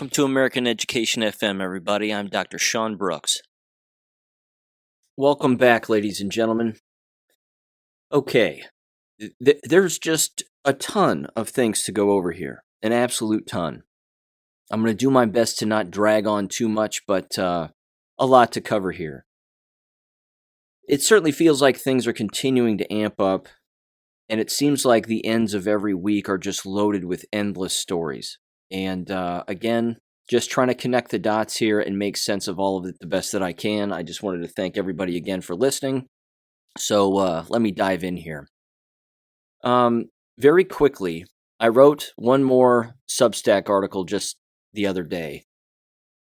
Welcome to American Education FM, everybody. I'm Dr. Sean Brooks. Welcome back, ladies and gentlemen. Okay, there's just a ton of things to go over here, an absolute ton. I'm going to do my best to not drag on too much, but a lot to cover here. It certainly feels like things are continuing to amp up, and it seems like the ends of every week are just loaded with endless stories. And again, just trying to connect the dots here and make sense of all of it the best that I can. I just wanted to thank everybody again for listening. So let me dive in here. Very quickly, I wrote one more Substack article just the other day.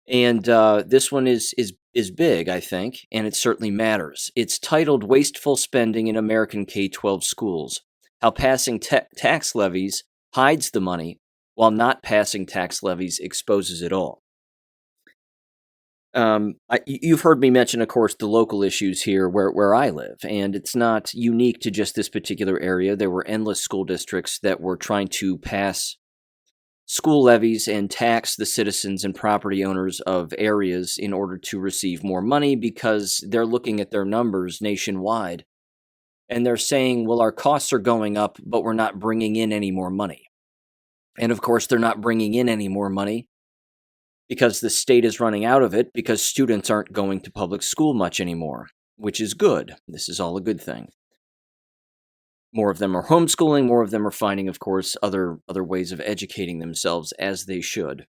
And this one is big, I think, and it certainly matters. It's titled Wasteful Spending in American K-12 Schools, How Passing Tax Levies Hides the Money, while not passing tax levies exposes it all. You've heard me mention, of course, the local issues here where I live, and it's not unique to just this particular area. There were endless school districts that were trying to pass school levies and tax the citizens and property owners of areas in order to receive more money because they're looking at their numbers nationwide, and they're saying, well, our costs are going up, but we're not bringing in any more money. And of course, they're not bringing in any more money because the state is running out of it because students aren't going to public school much anymore, which is good. This is all a good thing. More of them are homeschooling. More of them are finding, of course, other ways of educating themselves as they should.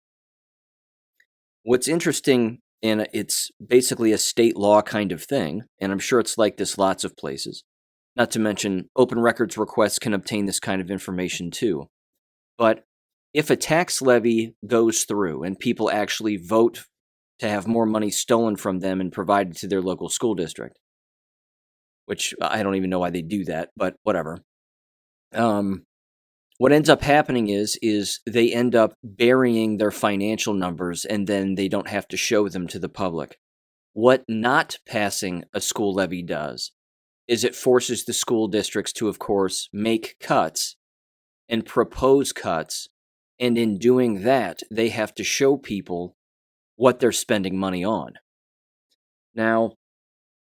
What's interesting, and it's basically a state law kind of thing, and I'm sure it's like this lots of places. Not to mention, open records requests can obtain this kind of information too. But if a tax levy goes through and people actually vote to have more money stolen from them and provided to their local school district, which I don't even know why they do that, but whatever. What ends up happening is they end up burying their financial numbers and then they don't have to show them to the public. What not passing a school levy does is it forces the school districts to, of course, make cuts and propose cuts, and in doing that, they have to show people what they're spending money on. Now,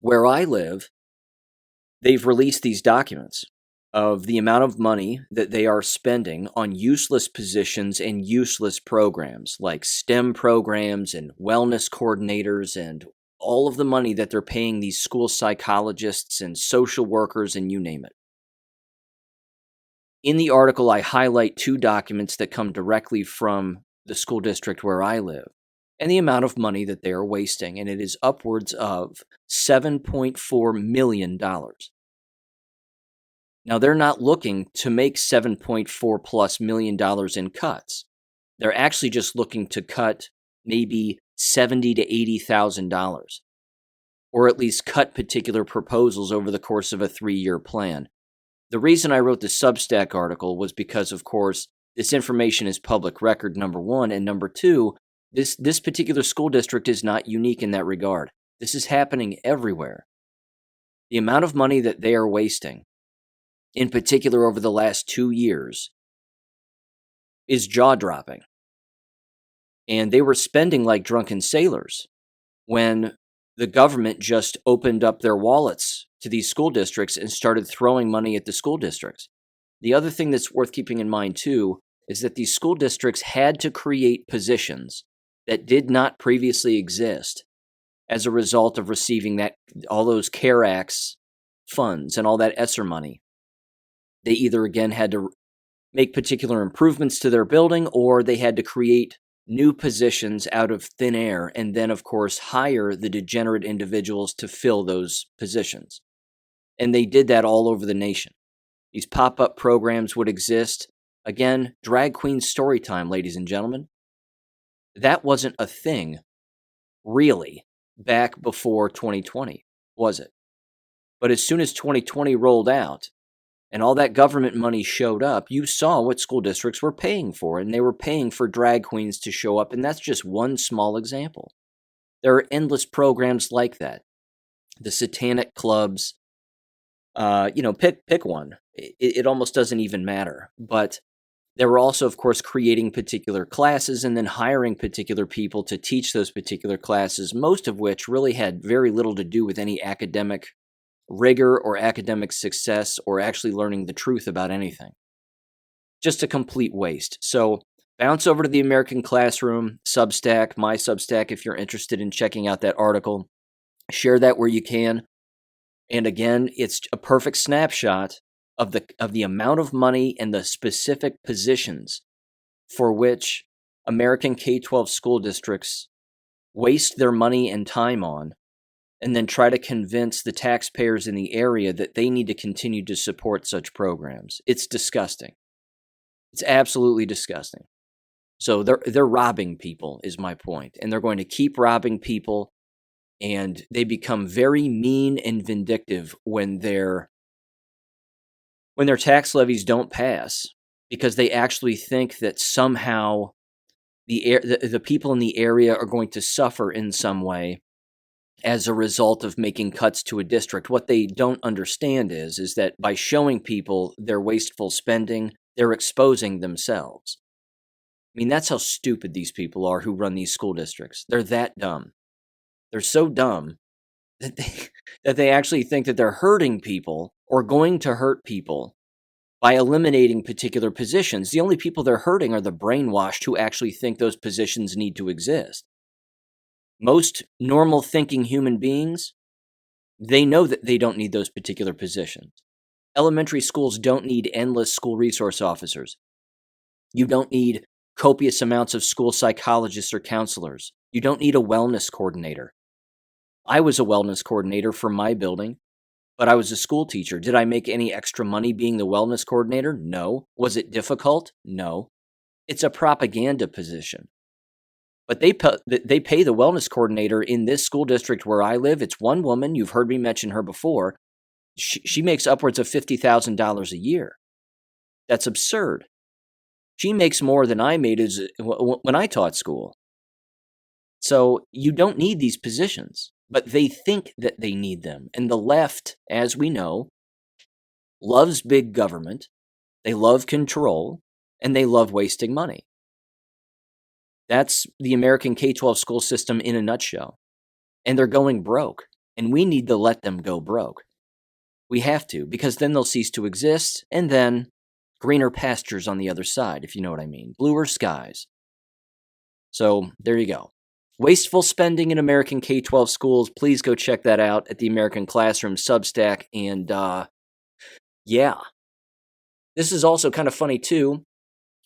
where I live, they've released these documents of the amount of money that they are spending on useless positions and useless programs, like STEM programs and wellness coordinators, and all of the money that they're paying these school psychologists and social workers and you name it. In the article, I highlight two documents that come directly from the school district where I live and the amount of money that they are wasting, and it is upwards of $7.4 million. Now, they're not looking to make $7.4 plus million in cuts. They're actually just looking to cut maybe $70,000 to $80,000, or at least cut particular proposals over the course of a 3-year plan. The reason I wrote the Substack article was because, of course, this information is public record, number one, and number two, this particular school district is not unique in that regard. This is happening everywhere. The amount of money that they are wasting, in particular over the last 2 years, is jaw-dropping. And they were spending like drunken sailors when the government just opened up their wallets to these school districts and started throwing money at the school districts. The other thing that's worth keeping in mind, too, is that these school districts had to create positions that did not previously exist as a result of receiving all those CARE Acts funds and all that ESSER money. They either, again, had to make particular improvements to their building, or they had to create new positions out of thin air and then, of course, hire the degenerate individuals to fill those positions. And they did that all over the nation. These pop-up programs would exist. Again, drag queen story time, ladies and gentlemen. That wasn't a thing, really, back before 2020, was it? But as soon as 2020 rolled out and all that government money showed up, you saw what school districts were paying for, and they were paying for drag queens to show up, and that's just one small example. There are endless programs like that. The satanic clubs, pick one. It almost doesn't even matter. But They were also, of course, creating particular classes and then hiring particular people to teach those particular classes, most of which really had very little to do with any academic rigor or academic success or actually learning the truth about anything. Just a complete waste. So bounce over to the American Classroom, Substack, my Substack, if you're interested in checking out that article. Share that where you can. And again, it's a perfect snapshot of the amount of money and the specific positions for which American K-12 school districts waste their money and time on, and then try to convince the taxpayers in the area that they need to continue to support such programs. It's disgusting. It's absolutely disgusting. So they're robbing people, is my point, and they're going to keep robbing people, and they become very mean and vindictive when their tax levies don't pass, because they actually think that somehow the people in the area are going to suffer in some way as a result of making cuts to a district. What they don't understand is that by showing people their wasteful spending, they're exposing themselves. I mean, that's how stupid these people are who run these school districts. They're that dumb. They're so dumb that they actually think that they're hurting people or going to hurt people by eliminating particular positions. The only people they're hurting are the brainwashed who actually think those positions need to exist. Most normal thinking human beings, they know that they don't need those particular positions. Elementary schools don't need endless school resource officers. You don't need copious amounts of school psychologists or counselors. You don't need a wellness coordinator. I was a wellness coordinator for my building, but I was a school teacher. Did I make any extra money being the wellness coordinator? No. Was it difficult? No. It's a propaganda position. But they pay the wellness coordinator in this school district where I live. It's one woman. You've heard me mention her before. She makes upwards of $50,000 a year. That's absurd. She makes more than I made when I taught school. So you don't need these positions, but they think that they need them. And the left, as we know, loves big government. They love control, and they love wasting money. That's the American K-12 school system in a nutshell. And they're going broke. And we need to let them go broke. We have to, because then they'll cease to exist, and then greener pastures on the other side, if you know what I mean. Bluer skies. So there you go. Wasteful spending in American K-12 schools. Please go check that out at the American Classroom Substack. And yeah. This is also kind of funny too.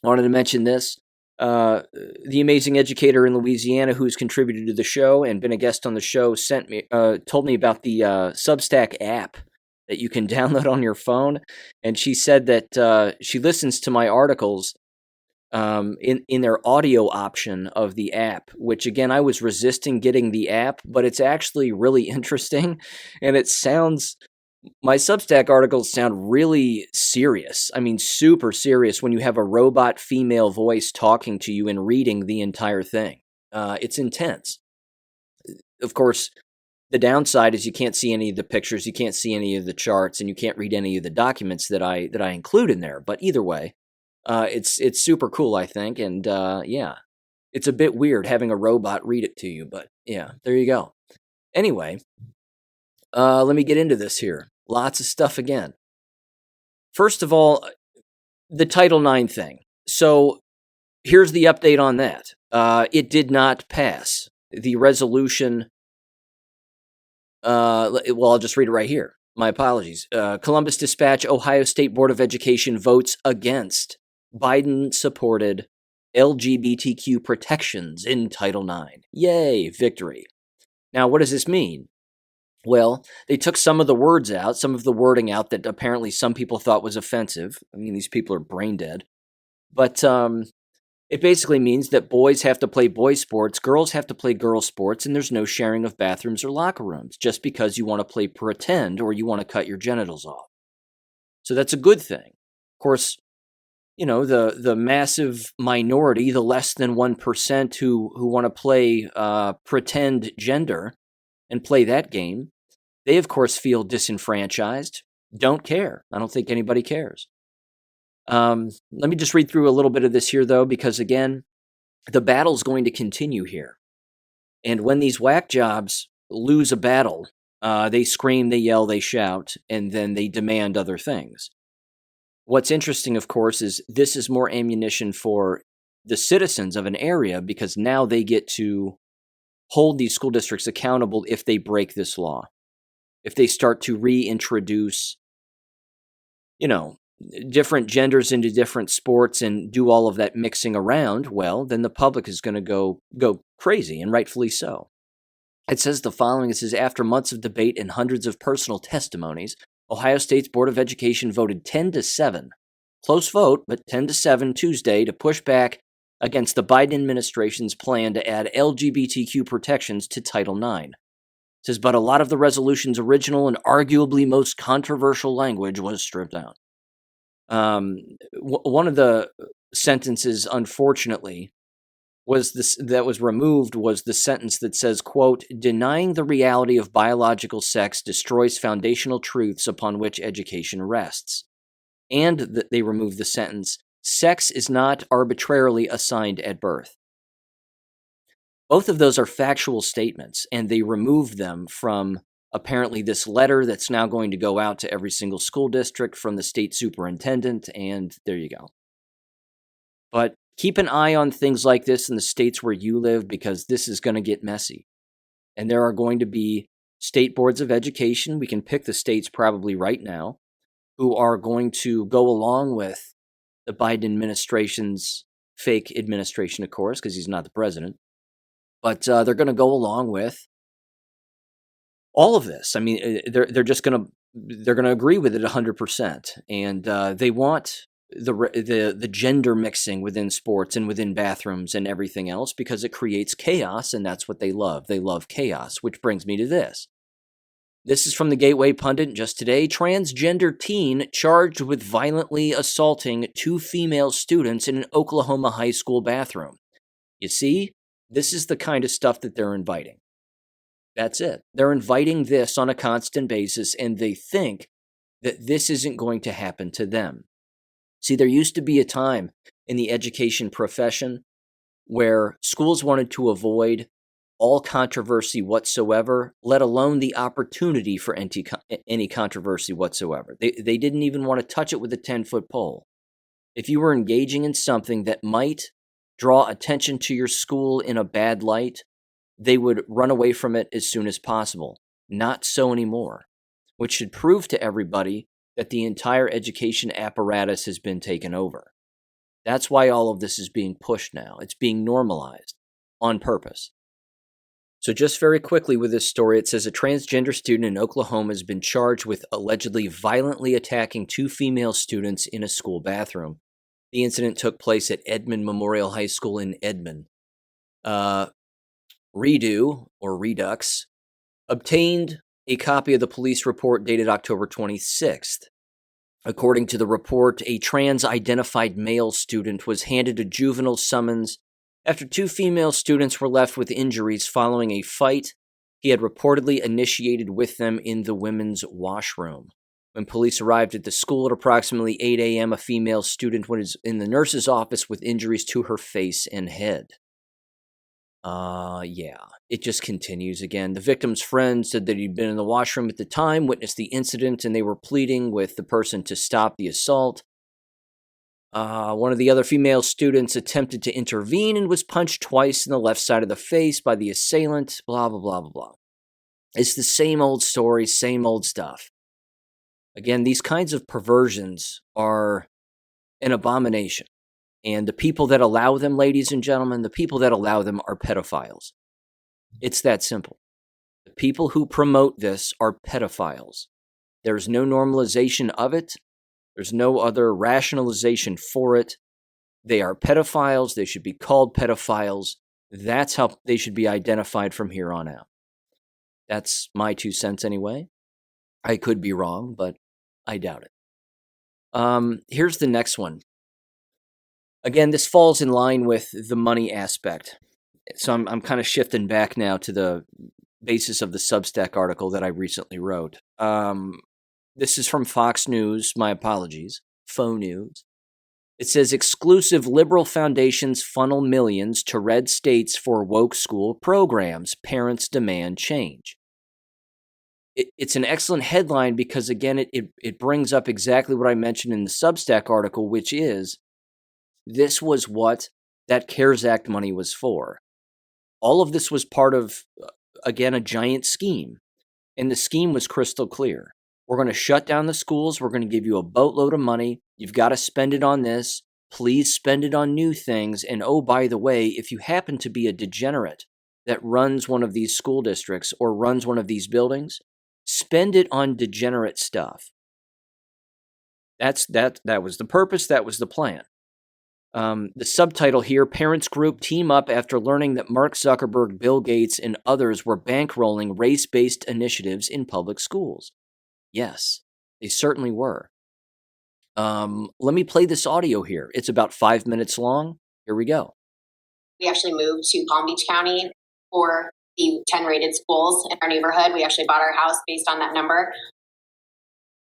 I wanted to mention this. The amazing educator in Louisiana who's contributed to the show and been a guest on the show told me about the Substack app that you can download on your phone. And she said that she listens to my articles in their audio option of the app, which again, I was resisting getting the app, but it's actually really interesting. And my Substack articles sound really serious. I mean, super serious when you have a robot female voice talking to you and reading the entire thing. It's intense. Of course, the downside is you can't see any of the pictures, you can't see any of the charts, and you can't read any of the documents that I include in there. But either way, it's super cool, I think. And yeah, it's a bit weird having a robot read it to you. But yeah, there you go. Anyway, let me get into this here. Lots of stuff again. First of all, the Title IX thing. So here's the update on that. It did not pass. The resolution, well, I'll just read it right here. My apologies. Columbus Dispatch, Ohio State Board of Education votes against Biden-supported LGBTQ protections in Title IX. Yay, victory. Now, what does this mean? Well, they took some of the words out, some of the wording out that apparently some people thought was offensive. I mean, these people are brain dead. But it basically means that boys have to play boys' sports, girls have to play girls' sports, and there's no sharing of bathrooms or locker rooms just because you want to play pretend or you want to cut your genitals off. So that's a good thing. Of course, you know, the massive minority, the less than 1% who want to play pretend gender and play that game, they, of course, feel disenfranchised, don't care. I don't think anybody cares. Let me just read through a little bit of this here, though, because again, the battle's going to continue here. And when these whack jobs lose a battle, they scream, they yell, they shout, and then they demand other things. What's interesting, of course, is this is more ammunition for the citizens of an area because now they get to hold these school districts accountable if they break this law. If they start to reintroduce, different genders into different sports and do all of that mixing around, well, then the public is going to go crazy, and rightfully so. It says the following. It says, after months of debate and hundreds of personal testimonies, Ohio State's Board of Education voted 10-7. Close vote, but 10-7 Tuesday to push back against the Biden administration's plan to add LGBTQ protections to Title IX. It says, but a lot of the resolution's original and arguably most controversial language was stripped out. One of the sentences, unfortunately, that was removed was the sentence that says, quote, denying the reality of biological sex destroys foundational truths upon which education rests. And that they removed the sentence, sex is not arbitrarily assigned at birth. Both of those are factual statements, and they removed them from apparently this letter that's now going to go out to every single school district from the state superintendent, and there you go. But keep an eye on things like this in the states where you live, because this is going to get messy. And there are going to be state boards of education, we can pick the states probably right now, who are going to go along with the Biden administration's fake administration, of course, because he's not the president. But they're going to go along with all of this. I mean, they're just going to agree with it 100%, and they want the gender mixing within sports and within bathrooms and everything else because it creates chaos, and that's what they love. They love chaos, which brings me to this. This is from the Gateway Pundit just today. Transgender teen charged with violently assaulting 2 female students in an Oklahoma high school bathroom. You see, this is the kind of stuff that they're inviting. That's it. They're inviting this on a constant basis, and they think that this isn't going to happen to them. See, there used to be a time in the education profession where schools wanted to avoid all controversy whatsoever, let alone the opportunity for any controversy whatsoever. They didn't even want to touch it with a 10-foot pole. If you were engaging in something that might draw attention to your school in a bad light, they would run away from it as soon as possible. Not so anymore, which should prove to everybody that the entire education apparatus has been taken over. That's why all of this is being pushed now. It's being normalized on purpose. So just very quickly with this story, it says a transgender student in Oklahoma has been charged with allegedly violently attacking 2 female students in a school bathroom. The incident took place at Edmond Memorial High School in Edmond. Redux, obtained a copy of the police report dated October 26th. According to the report, a trans-identified male student was handed a juvenile summons after 2 female students were left with injuries following a fight he had reportedly initiated with them in the women's washroom. When police arrived at the school at approximately 8 a.m., a female student was in the nurse's office with injuries to her face and head. It just continues again. The victim's friend said that he'd been in the washroom at the time, witnessed the incident, and they were pleading with the person to stop the assault. One of the other female students attempted to intervene and was punched twice in the left side of the face by the assailant, blah, blah, blah, blah, blah. It's the same old story, same old stuff. Again, these kinds of perversions are an abomination. And the people that allow them, ladies and gentlemen, the people that allow them are pedophiles. It's that simple. The people who promote this are pedophiles. There's no normalization of it. There's no other rationalization for it. They are pedophiles. They should be called pedophiles. That's how they should be identified from here on out. That's my 2 cents anyway. I could be wrong, but I doubt it. Here's the next one. Again, this falls in line with the money aspect. So I'm kind of shifting back now to the basis of the Substack article that I recently wrote. This is from Fox News. My apologies. Faux News. It says exclusive liberal foundations funnel millions to red states for woke school programs. Parents demand change. It's an excellent headline because, again, it brings up exactly what I mentioned in the Substack article, which is this was what that CARES Act money was for. All of this was part of, again, a giant scheme. And the scheme was crystal clear. We're going to shut down the schools. We're going to give you a boatload of money. You've got to spend it on this. Please spend it on new things. And oh, by the way, if you happen to be a degenerate that runs one of these school districts or runs one of these buildings, spend it on degenerate stuff. That was the purpose. That was the plan. The subtitle here, parents group team up after learning that Mark Zuckerberg, Bill Gates, and others were bankrolling race-based initiatives in public schools. Yes, they certainly were. Let me play this audio here. It's about 5 minutes long. Here we go. We actually moved to Palm Beach County for the 10 rated schools in our neighborhood. We actually bought our house based on that number.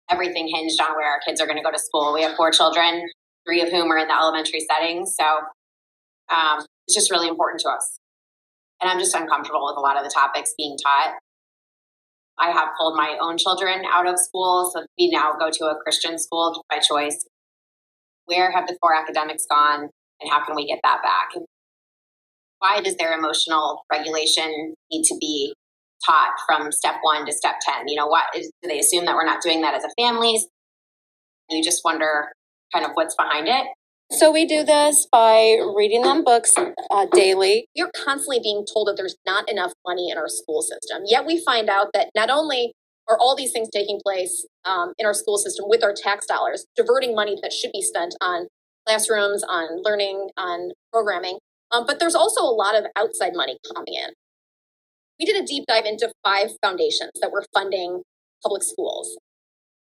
Everything hinged on where our kids are going to go to school. We have 4 children, 3 of whom are in the elementary setting. So it's just really important to us. And I'm just uncomfortable with a lot of the topics being taught. I have pulled my own children out of school, so we now go to a Christian school by choice. Where have the core academics gone, and how can we get that back? Why does their emotional regulation need to be taught from step 1 to step 10? Do they assume that we're not doing that as a family? You just wonder kind of what's behind it. So we do this by reading them books daily. You're constantly being told that there's not enough money in our school system. Yet we find out that not only are all these things taking place in our school system with our tax dollars, diverting money that should be spent on classrooms, on learning, on programming, but there's also a lot of outside money coming in. We did a deep dive into 5 foundations that were funding public schools.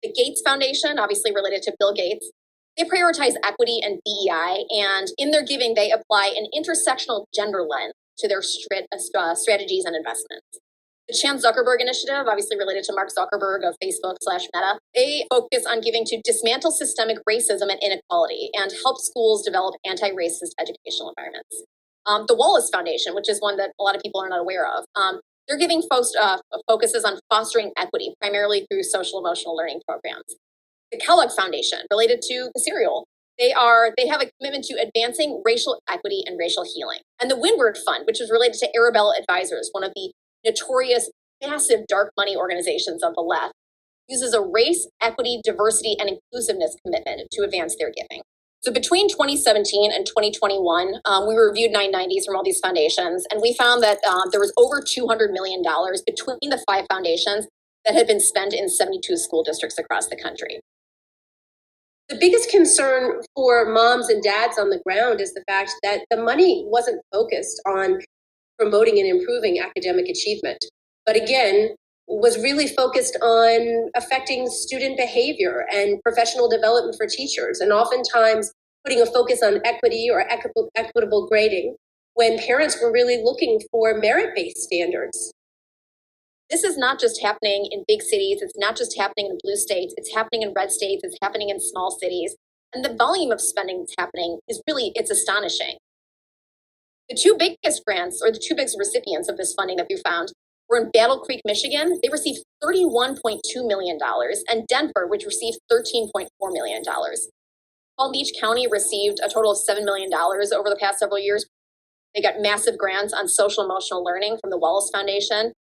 The Gates Foundation, obviously related to Bill Gates, they prioritize equity and DEI, and in their giving, they apply an intersectional gender lens to their strategies and investments. The Chan Zuckerberg Initiative, obviously related to Mark Zuckerberg of Facebook/Meta, they focus on giving to dismantle systemic racism and inequality and help schools develop anti-racist educational environments. The Wallace Foundation, which is one that a lot of people are not aware of, they're giving focuses on fostering equity, primarily through social emotional learning programs. The Kellogg Foundation, related to the cereal, they have a commitment to advancing racial equity and racial healing. And the Windward Fund, which is related to Arabella Advisors, one of the notorious, massive dark money organizations of the left, uses a race, equity, diversity, and inclusiveness commitment to advance their giving. So between 2017 and 2021, we reviewed 990s from all these foundations, and we found that there was over $200 million between the 5 foundations that had been spent in 72 school districts across the country. The biggest concern for moms and dads on the ground is the fact that the money wasn't focused on promoting and improving academic achievement, but again, was really focused on affecting student behavior and professional development for teachers, and oftentimes putting a focus on equity or equitable grading when parents were really looking for merit-based standards. This is not just happening in big cities. It's not just happening in blue states. It's happening in red states. It's happening in small cities. And the volume of spending that's happening it's astonishing. The 2 biggest grants, or the 2 biggest recipients of this funding that we found, were in Battle Creek, Michigan. They received $31.2 million, and Denver, which received $13.4 million. Palm Beach County received a total of $7 million over the past several years. They got massive grants on social emotional learning from the Wallace Foundation.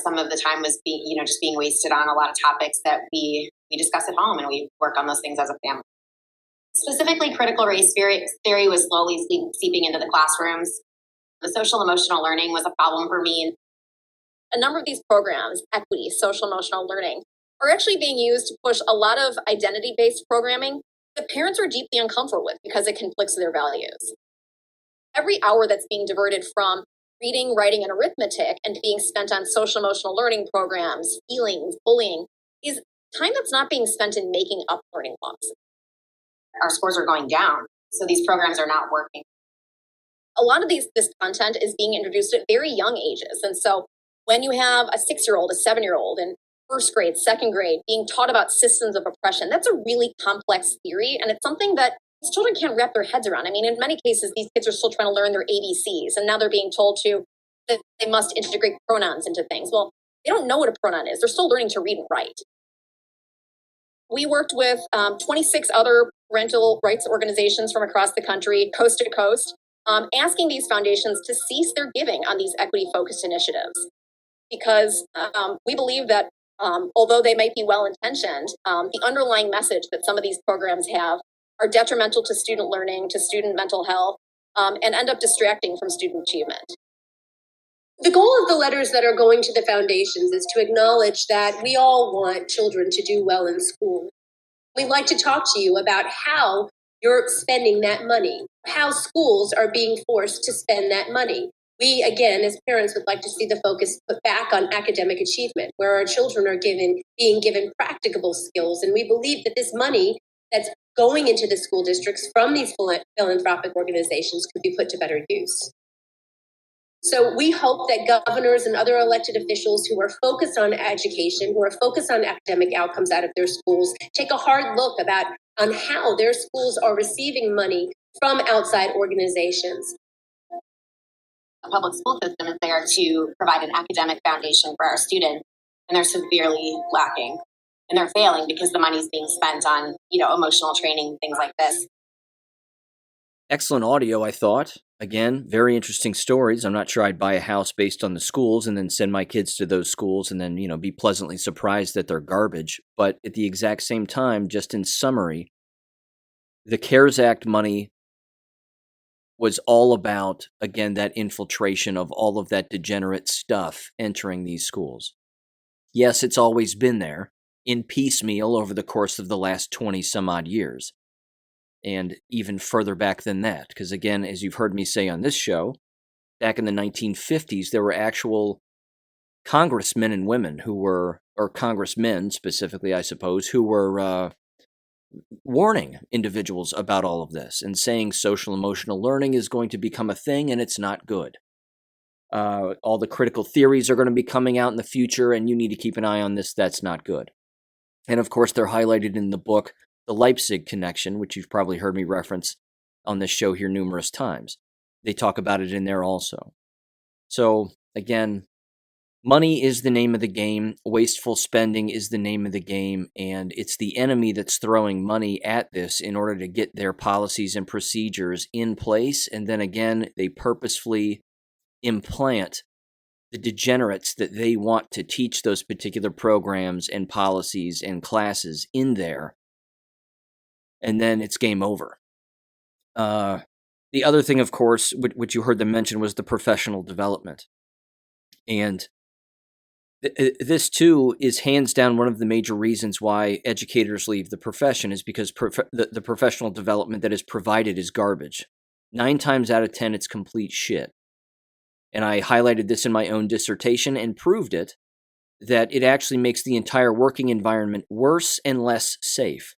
Some of the time was being wasted on a lot of topics that we discuss at home, and we work on those things as a family. Specifically, critical race theory was slowly seeping into the classrooms. The social emotional learning was a problem for me. A number of these programs, equity, social emotional learning, are actually being used to push a lot of identity-based programming that parents are deeply uncomfortable with because it conflicts with their values. Every hour that's being diverted from reading, writing, and arithmetic and being spent on social emotional learning programs, feelings, bullying, is time that's not being spent in making up learning logs. Our scores are going down, so these programs are not working. A lot of this content is being introduced at very young ages. And so when you have a 6-year-old, a 7-year-old, and first grade, second grade, being taught about systems of oppression. That's a really complex theory, and it's something that these children can't wrap their heads around. I mean, in many cases, these kids are still trying to learn their ABCs, and now they're being told that they must integrate pronouns into things. Well, they don't know what a pronoun is. They're still learning to read and write. We worked with 26 other parental rights organizations from across the country, coast to coast, asking these foundations to cease their giving on these equity-focused initiatives. Because we believe that although they might be well-intentioned, the underlying message that some of these programs have are detrimental to student learning, to student mental health, and end up distracting from student achievement. The goal of the letters that are going to the foundations is to acknowledge that we all want children to do well in school. We'd like to talk to you about how you're spending that money, how schools are being forced to spend that money. We, again, as parents, would like to see the focus put back on academic achievement, where our children are being given practicable skills. And we believe that this money that's going into the school districts from these philanthropic organizations could be put to better use. So we hope that governors and other elected officials who are focused on education, who are focused on academic outcomes out of their schools, take a hard look on how their schools are receiving money from outside organizations. The public school system is there to provide an academic foundation for our students, and they're severely lacking. And they're failing because the money's being spent on, emotional training, things like this. Excellent audio, I thought. Again, very interesting stories. I'm not sure I'd buy a house based on the schools and then send my kids to those schools and then, be pleasantly surprised that they're garbage. But at the exact same time, just in summary, the CARES Act money was all about, again, that infiltration of all of that degenerate stuff entering these schools. Yes, it's always been there in piecemeal over the course of the last 20 some odd years. And even further back than that, because again, as you've heard me say on this show, back in the 1950s, there were actual congressmen and women or congressmen specifically, I suppose, who were warning individuals about all of this and saying social emotional learning is going to become a thing and it's not good. All the critical theories are going to be coming out in the future and you need to keep an eye on this. That's not good. And of course, they're highlighted in the book, The Leipzig Connection, which you've probably heard me reference on this show here numerous times. They talk about it in there also. So, again, money is the name of the game. Wasteful spending is the name of the game. And it's the enemy that's throwing money at this in order to get their policies and procedures in place. And then again, they purposefully implant the degenerates that they want to teach those particular programs and policies and classes in there. And then it's game over. The other thing, of course, which you heard them mention, was the professional development. And this, too, is hands down one of the major reasons why educators leave the profession is because the professional development that is provided is garbage. 9 times out of 10, it's complete shit. And I highlighted this in my own dissertation and proved it, that it actually makes the entire working environment worse and less safe,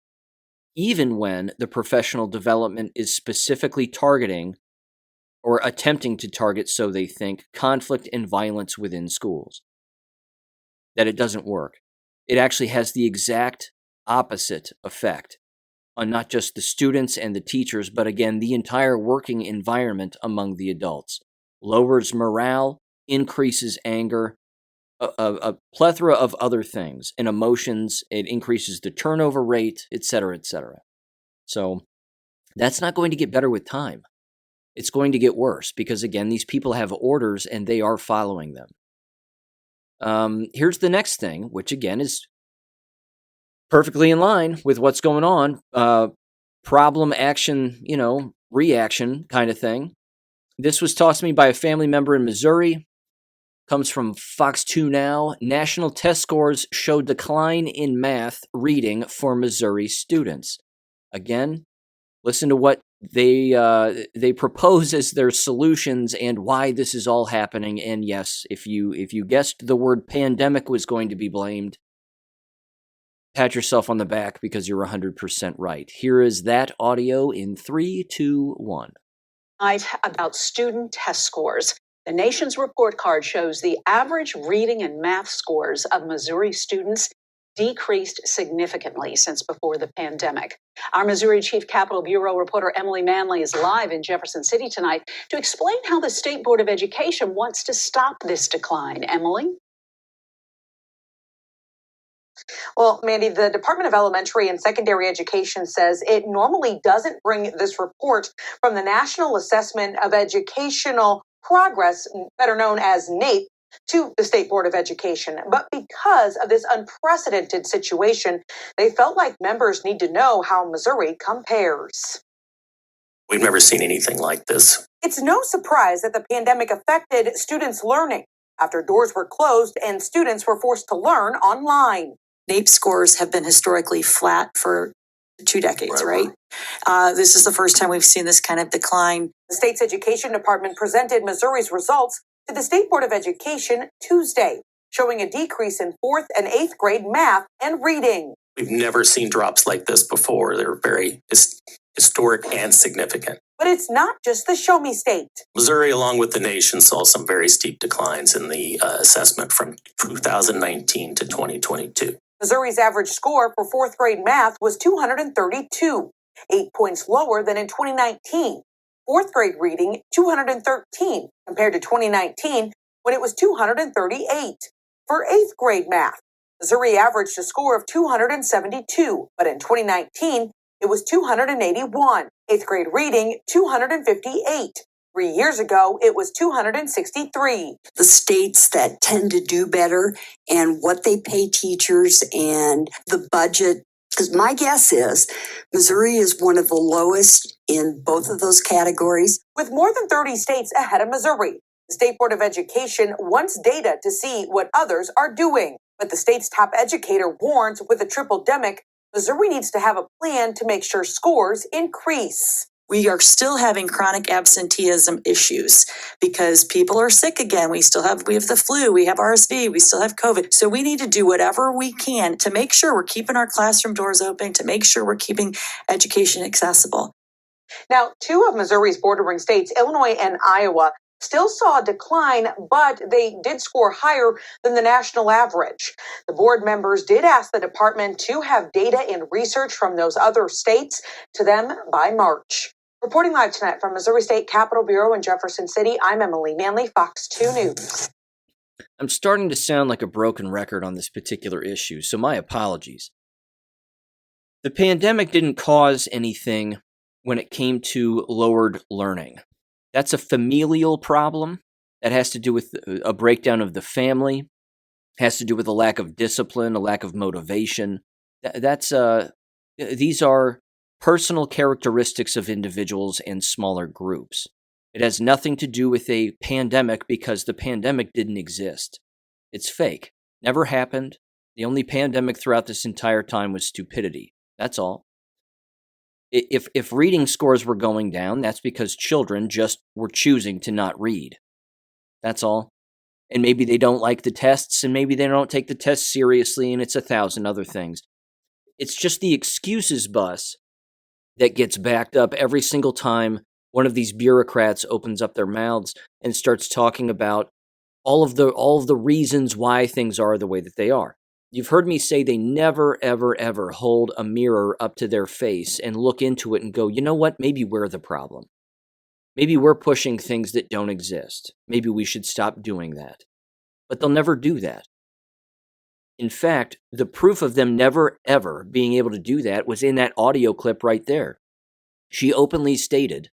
even when the professional development is specifically targeting or attempting to target, so they think, conflict and violence within schools. That it doesn't work. It actually has the exact opposite effect on not just the students and the teachers, but again, the entire working environment among the adults. Lowers morale, increases anger, a plethora of other things and emotions. It increases the turnover rate, etc., etc. So that's not going to get better with time. It's going to get worse because, again, these people have orders and they are following them. Here's the next thing, which, again, is perfectly in line with what's going on. Problem, action, reaction kind of thing. This was tossed to me by a family member in Missouri. Comes from Fox 2 Now. National test scores show decline in math reading for Missouri students. Again, listen to what they propose as their solutions and why this is all happening. And yes, if you guessed the word pandemic was going to be blamed, pat yourself on the back because you're 100% right. Here is that audio in 3, 2, 1. About student test scores. The Nation's report card shows the average reading and math scores of Missouri students decreased significantly since before the pandemic. Our Missouri Chief Capitol Bureau reporter Emily Manley is live in Jefferson City tonight to explain how the State Board of Education wants to stop this decline. Emily? Well, Mandy, the Department of Elementary and Secondary Education says it normally doesn't bring this report from the National Assessment of Educational Progress, better known as NAEP, to the State Board of Education. But because of this unprecedented situation, they felt like members need to know how Missouri compares. We've never seen anything like this. It's no surprise that the pandemic affected students' learning after doors were closed and students were forced to learn online. NAEP scores have been historically flat for 2 decades, right? This is the first time we've seen this kind of decline. The state's education department presented Missouri's results to the State Board of Education Tuesday, showing a decrease in 4th and 8th grade math and reading. We've never seen drops like this before. They're very historic and significant. But it's not just the Show Me State. Missouri, along with the nation, saw some very steep declines in the assessment from 2019 to 2022. Missouri's average score for 4th grade math was 232, 8 points lower than in 2019. 4th grade reading, 213, compared to 2019 when it was 238. For 8th grade math, Missouri averaged a score of 272, but in 2019, it was 281. 8th grade reading, 258. 3 years ago, it was 263. The states that tend to do better and what they pay teachers and the budget, because my guess is Missouri is one of the lowest in both of those categories. With more than 30 states ahead of Missouri, the State Board of Education wants data to see what others are doing. But the state's top educator warns with a triple-demic, Missouri needs to have a plan to make sure scores increase. We are still having chronic absenteeism issues because people are sick again. We have the flu, we have RSV, we still have COVID. So we need to do whatever we can to make sure we're keeping our classroom doors open, to make sure we're keeping education accessible. Now, 2 of Missouri's bordering states, Illinois and Iowa, still saw a decline, but they did score higher than the national average. The board members did ask the department to have data and research from those other states to them by March. Reporting live tonight from Missouri State Capitol Bureau in Jefferson City, I'm Emily Manley, Fox 2 News. I'm starting to sound like a broken record on this particular issue, so my apologies. The pandemic didn't cause anything when it came to lowered learning. That's a familial problem that has to do with a breakdown of the family, has to do with a lack of discipline, a lack of motivation. These are personal characteristics of individuals and smaller groups. It has nothing to do with a pandemic because the pandemic didn't exist. It's fake. Never happened. The only pandemic throughout this entire time was stupidity. That's all. If reading scores were going down, that's because children just were choosing to not read. That's all. And maybe they don't like the tests, and maybe they don't take the tests seriously, and it's 1,000 other things. It's just the excuses bus that gets backed up every single time one of these bureaucrats opens up their mouths and starts talking about all of the reasons why things are the way that they are. You've heard me say they never, ever, ever hold a mirror up to their face and look into it and go, you know what, maybe we're the problem. Maybe we're pushing things that don't exist. Maybe we should stop doing that. But they'll never do that. In fact, the proof of them never, ever being able to do that was in that audio clip right there. She openly stated,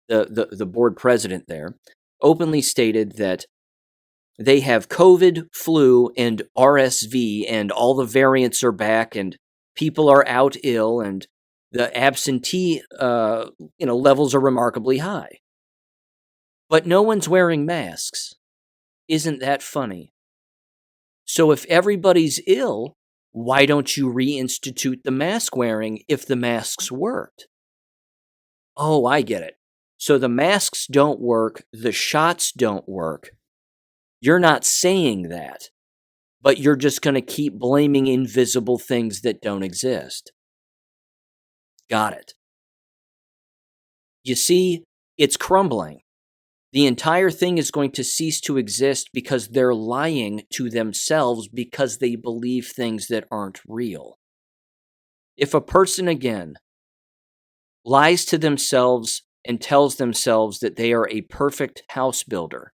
the board president there, openly stated that they have COVID, flu, and RSV, and all the variants are back, and people are out ill, and the absentee levels are remarkably high. But no one's wearing masks. Isn't that funny? So if everybody's ill, why don't you reinstitute the mask wearing if the masks worked? Oh, I get it. So the masks don't work, the shots don't work. You're not saying that, but you're just going to keep blaming invisible things that don't exist. Got it. You see, it's crumbling. The entire thing is going to cease to exist because they're lying to themselves because they believe things that aren't real. If a person, again, lies to themselves and tells themselves that they are a perfect house builder,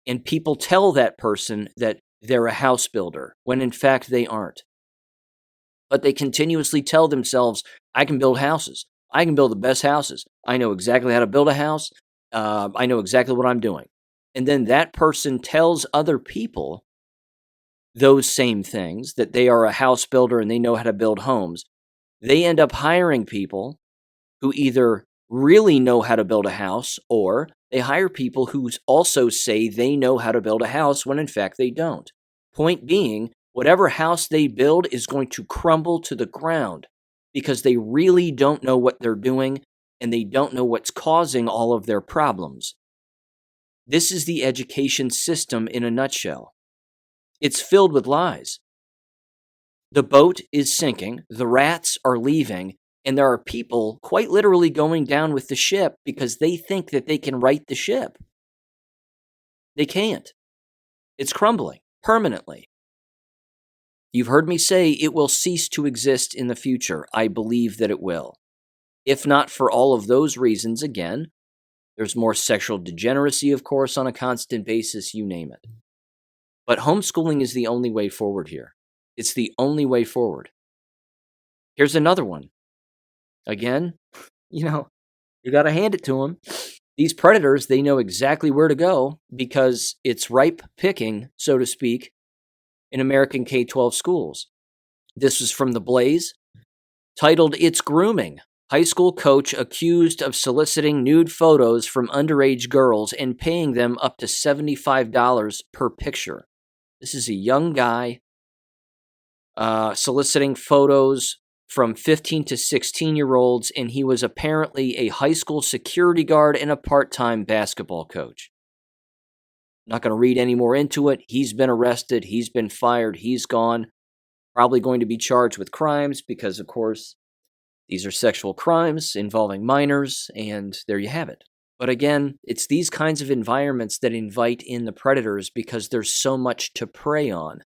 and people tell that person that they're a house builder when in fact they aren't, but they continuously tell themselves, I can build houses. I can build the best houses. I know exactly how to build a house. I know exactly what I'm doing. And then that person tells other people those same things, that they are a house builder and they know how to build homes. They end up hiring people who either really know how to build a house, or they hire people who also say they know how to build a house when in fact they don't. Point being, whatever house they build is going to crumble to the ground because they really don't know what they're doing and they don't know what's causing all of their problems. This is the education system in a nutshell. It's filled with lies. The boat is sinking, the rats are leaving, and there are people quite literally going down with the ship because they think that they can right the ship. They can't. It's crumbling permanently. You've heard me say it will cease to exist in the future. I believe that it will. If not for all of those reasons, again, there's more sexual degeneracy, of course, on a constant basis, you name it. But homeschooling is the only way forward here. It's the only way forward. Here's another one. Again, you got to hand it to them. These predators, they know exactly where to go because it's ripe picking, so to speak, in American K-12 schools. This was from The Blaze, titled, "It's Grooming. High school coach accused of soliciting nude photos from underage girls and paying them up to $75 per picture." This is a young guy soliciting photos from 15 to 16-year-olds, and he was apparently a high school security guard and a part-time basketball coach. Not going to read any more into it. He's been arrested. He's been fired. He's gone. Probably going to be charged with crimes because, of course, these are sexual crimes involving minors, and there you have it. But again, it's these kinds of environments that invite in the predators because there's so much to prey on.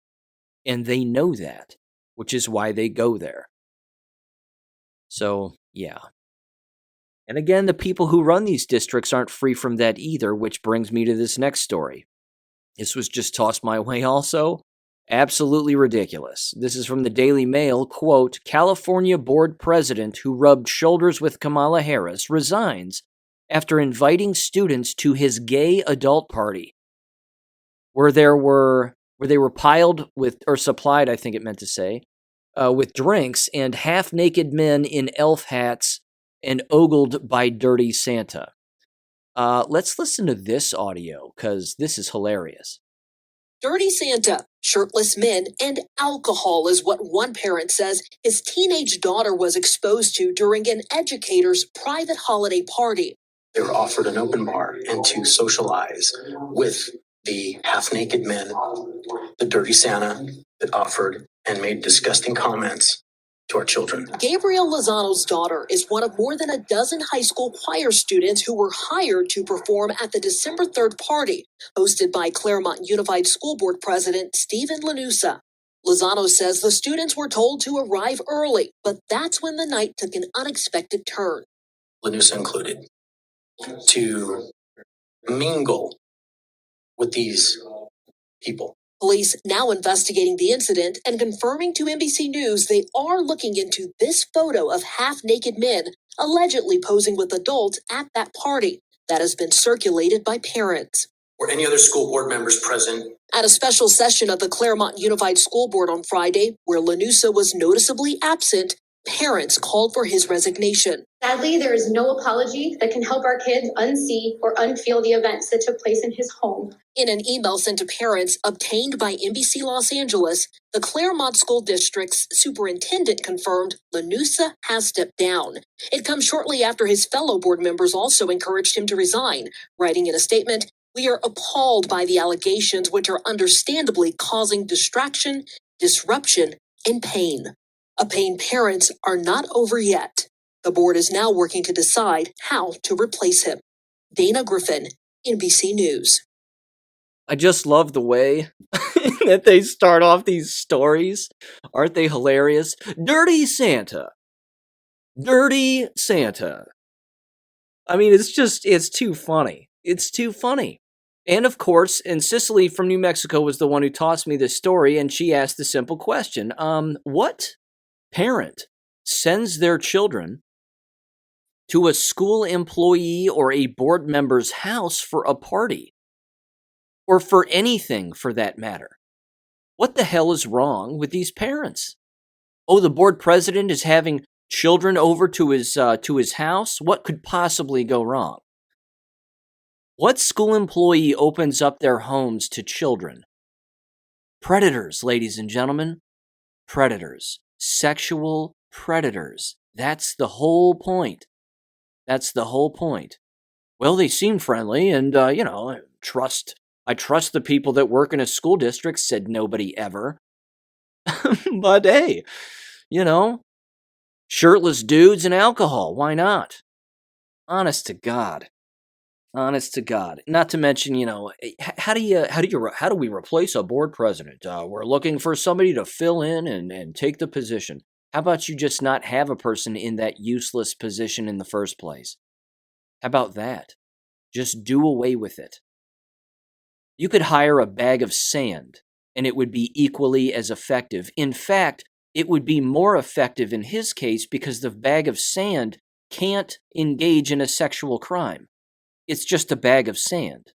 And they know that, which is why they go there. So, yeah. And again, the people who run these districts aren't free from that either, which brings me to this next story. This was just tossed my way also. Absolutely ridiculous. This is from the Daily Mail, quote, "California board president who rubbed shoulders with Kamala Harris resigns after inviting students to his gay adult party, where they were piled with, or supplied, I think it meant to say, with drinks and half-naked men in elf hats and ogled by Dirty Santa." Let's listen to this audio, because this is hilarious. Dirty Santa, shirtless men, and alcohol is what one parent says his teenage daughter was exposed to during an educator's private holiday party. They were offered an open bar and to socialize with the half-naked men, the Dirty Santa that offered and made disgusting comments to our children. Gabriel Lozano's daughter is one of more than a dozen high school choir students who were hired to perform at the December 3rd party, hosted by Claremont Unified School Board President Stephen Lanusa. Lozano says the students were told to arrive early, but that's when the night took an unexpected turn. Lanusa included, to mingle with these people. Police now investigating the incident and confirming to NBC News they are looking into this photo of half-naked men allegedly posing with adults at that party that has been circulated by parents. Were any other school board members present? At a special session of the Claremont Unified School Board on Friday, where Lanusa was noticeably absent, parents called for his resignation. Sadly, there is no apology that can help our kids unsee or unfeel the events that took place in his home. In an email sent to parents obtained by NBC Los Angeles, the Claremont School District's superintendent confirmed Lanusa has stepped down. It comes shortly after his fellow board members also encouraged him to resign, writing in a statement, "We are appalled by the allegations which are understandably causing distraction, disruption, and pain. A pain parents are not over yet. The board is now working to decide how to replace him." Dana Griffin, NBC News. I just love the way that they start off these stories. Aren't they hilarious? Dirty Santa. Dirty Santa. I mean, it's too funny. It's too funny. And of course, and Cicely from New Mexico was the one who tossed me this story, and she asked the simple question, what parent sends their children to a school employee or a board member's house for a party? Or for anything for that matter? What the hell is wrong with these parents? Oh, the board president is having children over to his house? What could possibly go wrong? What school employee opens up their homes to children? Predators, ladies and gentlemen. Predators. Sexual predators. That's the whole point. That's the whole point. Well, they seem friendly and, I trust the people that work in a school district, said nobody ever. But hey, shirtless dudes and alcohol. Why not? Honest to God. Honest to God. Not to mention, how do we replace a board president? We're looking for somebody to fill in and take the position. How about you just not have a person in that useless position in the first place? How about that? Just do away with it. You could hire a bag of sand, and it would be equally as effective. In fact, it would be more effective in his case because the bag of sand can't engage in a sexual crime. It's just a bag of sand.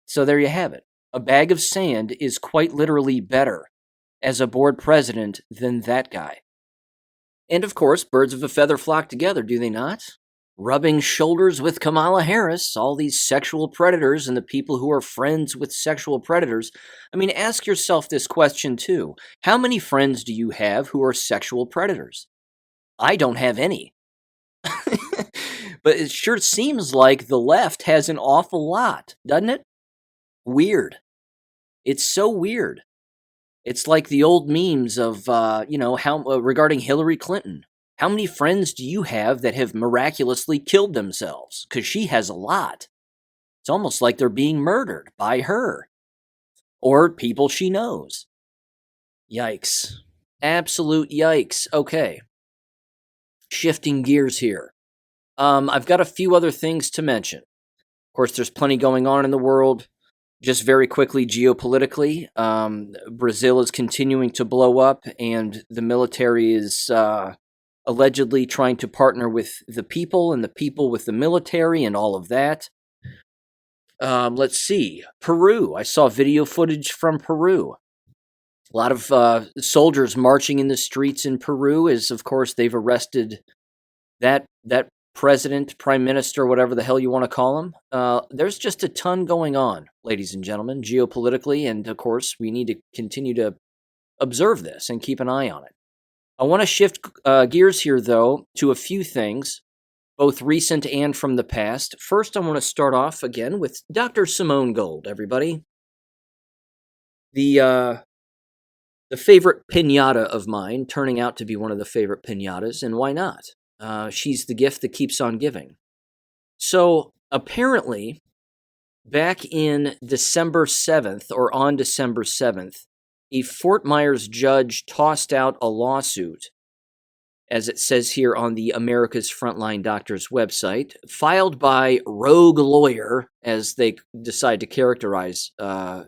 So there you have it. A bag of sand is quite literally better as a board president than that guy. And of course, birds of a feather flock together, do they not? Rubbing shoulders with Kamala Harris, all these sexual predators and the people who are friends with sexual predators. I mean, ask yourself this question too. How many friends do you have who are sexual predators? I don't have any. But it sure seems like the left has an awful lot, doesn't it? Weird. It's so weird. It's like the old memes of, regarding Hillary Clinton. How many friends do you have that have miraculously killed themselves? Because she has a lot. It's almost like they're being murdered by her. Or people she knows. Yikes. Absolute yikes. Okay. Shifting gears here. I've got a few other things to mention. Of course, there's plenty going on in the world. Just very quickly, geopolitically, Brazil is continuing to blow up, and the military is allegedly trying to partner with the people, and the people with the military, and all of that. Let's see. Peru. I saw video footage from Peru. A lot of soldiers marching in the streets in Peru, as of course they've arrested that president, prime minister, whatever the hell you want to call him. There's just a ton going on, ladies and gentlemen, geopolitically, and of course we need to continue to observe this and keep an eye on it. I want to shift gears here, though, to a few things, both recent and from the past. First, I want to start off again with Dr. Simone Gold, everybody. The favorite piñata of mine, turning out to be one of the favorite piñatas, and why not? She's the gift that keeps on giving. So, apparently, back in December 7th, or on December 7th, a Fort Myers judge tossed out a lawsuit, as it says here on the America's Frontline Doctors website, filed by Rogue Lawyer, as they decide to characterize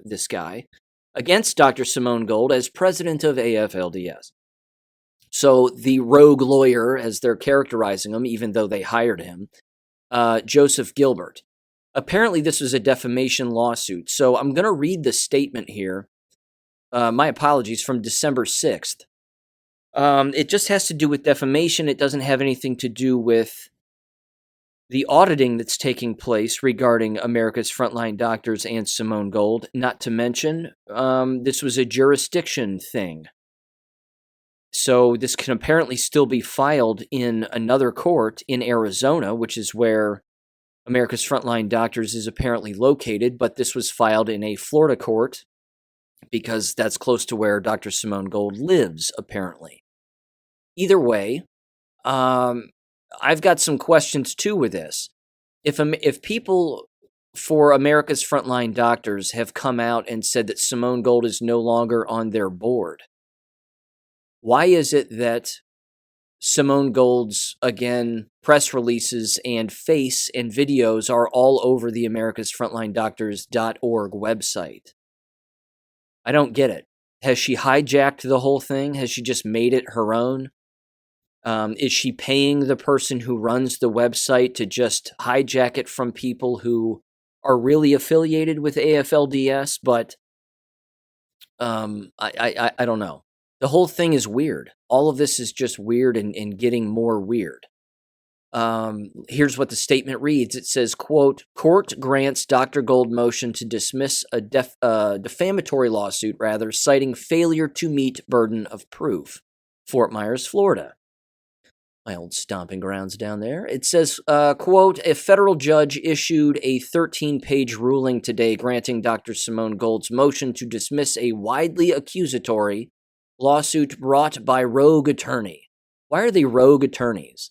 this guy, against Dr. Simone Gold as president of AFLDS. So the Rogue Lawyer, as they're characterizing him, even though they hired him, Joseph Gilbert. Apparently this was a defamation lawsuit. So I'm going to read the statement here. My apologies, from December 6th. It just has to do with defamation. It doesn't have anything to do with the auditing that's taking place regarding America's Frontline Doctors and Simone Gold. Not to mention, this was a jurisdiction thing. So this can apparently still be filed in another court in Arizona, which is where America's Frontline Doctors is apparently located, but this was filed in a Florida court because that's close to where Dr. Simone Gold lives, apparently. Either way, I've got some questions too with this. If people for America's Frontline Doctors have come out and said that Simone Gold is no longer on their board, why is it that Simone Gold's, again, press releases and face and videos are all over the America's Frontline Doctors.org website? I don't get it. Has she hijacked the whole thing? Has she just made it her own? Is she paying the person who runs the website to just hijack it from people who are really affiliated with AFLDS? But I don't know. The whole thing is weird. All of this is just weird and getting more weird. Here's what the statement reads. It says, quote, court grants Dr. Gold motion to dismiss a defamatory lawsuit, citing failure to meet burden of proof. Fort Myers, Florida. My old stomping grounds down there. It says, quote, a federal judge issued a 13-page ruling today granting Dr. Simone Gold's motion to dismiss a widely accusatory lawsuit brought by rogue attorney. Why are they rogue attorneys?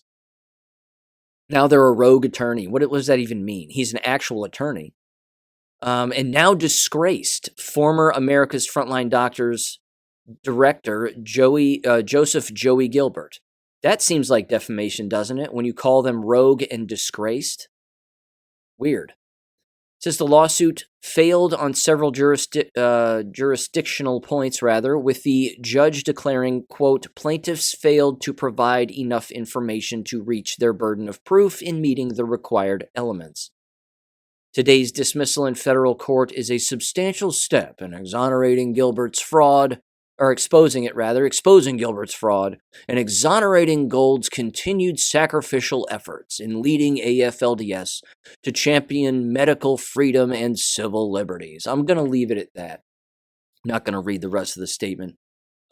Now they're a rogue attorney. What does that even mean? He's an actual attorney. And now disgraced former America's Frontline Doctors director, Joseph Joey Gilbert. That seems like defamation, doesn't it? When you call them rogue and disgraced? Weird. It says the lawsuit failed on several jurisdictional points, with the judge declaring, quote, plaintiffs failed to provide enough information to reach their burden of proof in meeting the required elements. Today's dismissal in federal court is a substantial step in exonerating Gilbert's fraud, exposing Gilbert's fraud, and exonerating Gold's continued sacrificial efforts in leading AFLDS to champion medical freedom and civil liberties. I'm going to leave it at that. I'm not going to read the rest of the statement.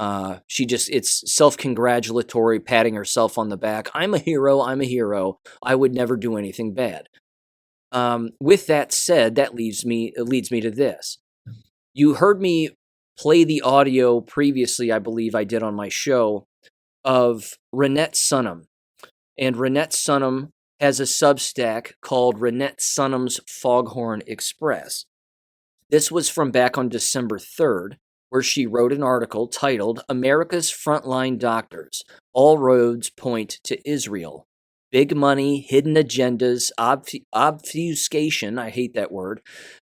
It's self-congratulatory, patting herself on the back. I'm a hero. I would never do anything bad. With that said, that leads me to this. You heard me play the audio previously, I believe I did on my show, of Renette Sunham. And Renette Sunham has a Substack called Renette Sunham's Foghorn Express. This was from back on December 3rd, where she wrote an article titled America's Frontline Doctors, All Roads Point to Israel. Big money, hidden agendas, obfuscation, I hate that word,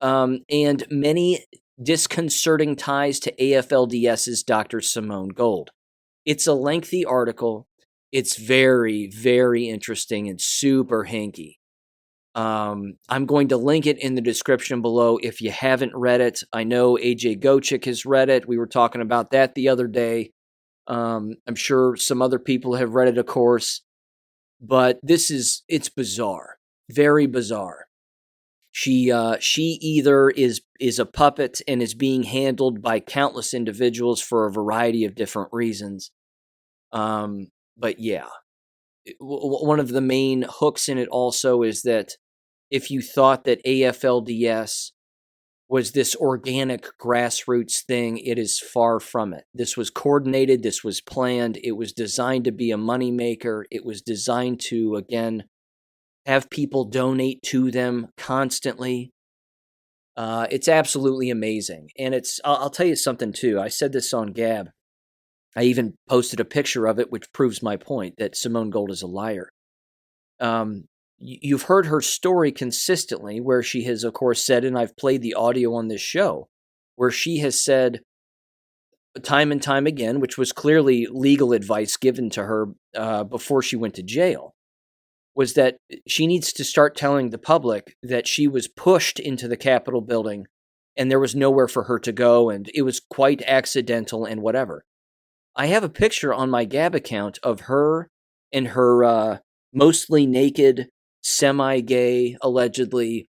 and many disconcerting ties to AFLDS's Dr. Simone Gold. It's a lengthy article. It's very, very interesting and super hinky. I'm going to link it in the description below if you haven't read it. I know AJ Gochik has read it. We were talking about that the other day. I'm sure some other people have read it, of course. But it's bizarre. Very bizarre. She either is a puppet and is being handled by countless individuals for a variety of different reasons. But yeah, one of the main hooks in it also is that if you thought that AFLDS was this organic grassroots thing, it is far from it. This was coordinated. This was planned. It was designed to be a moneymaker. It was designed to, again, have people donate to them constantly. It's absolutely amazing. And I'll tell you something too. I said this on Gab. I even posted a picture of it, which proves my point that Simone Gold is a liar. You've heard her story consistently where she has, of course, said, and I've played the audio on this show, where she has said time and time again, which was clearly legal advice given to her before she went to jail, was that she needs to start telling the public that she was pushed into the Capitol building and there was nowhere for her to go and it was quite accidental and whatever. I have a picture on my Gab account of her and her mostly naked, semi-gay, allegedly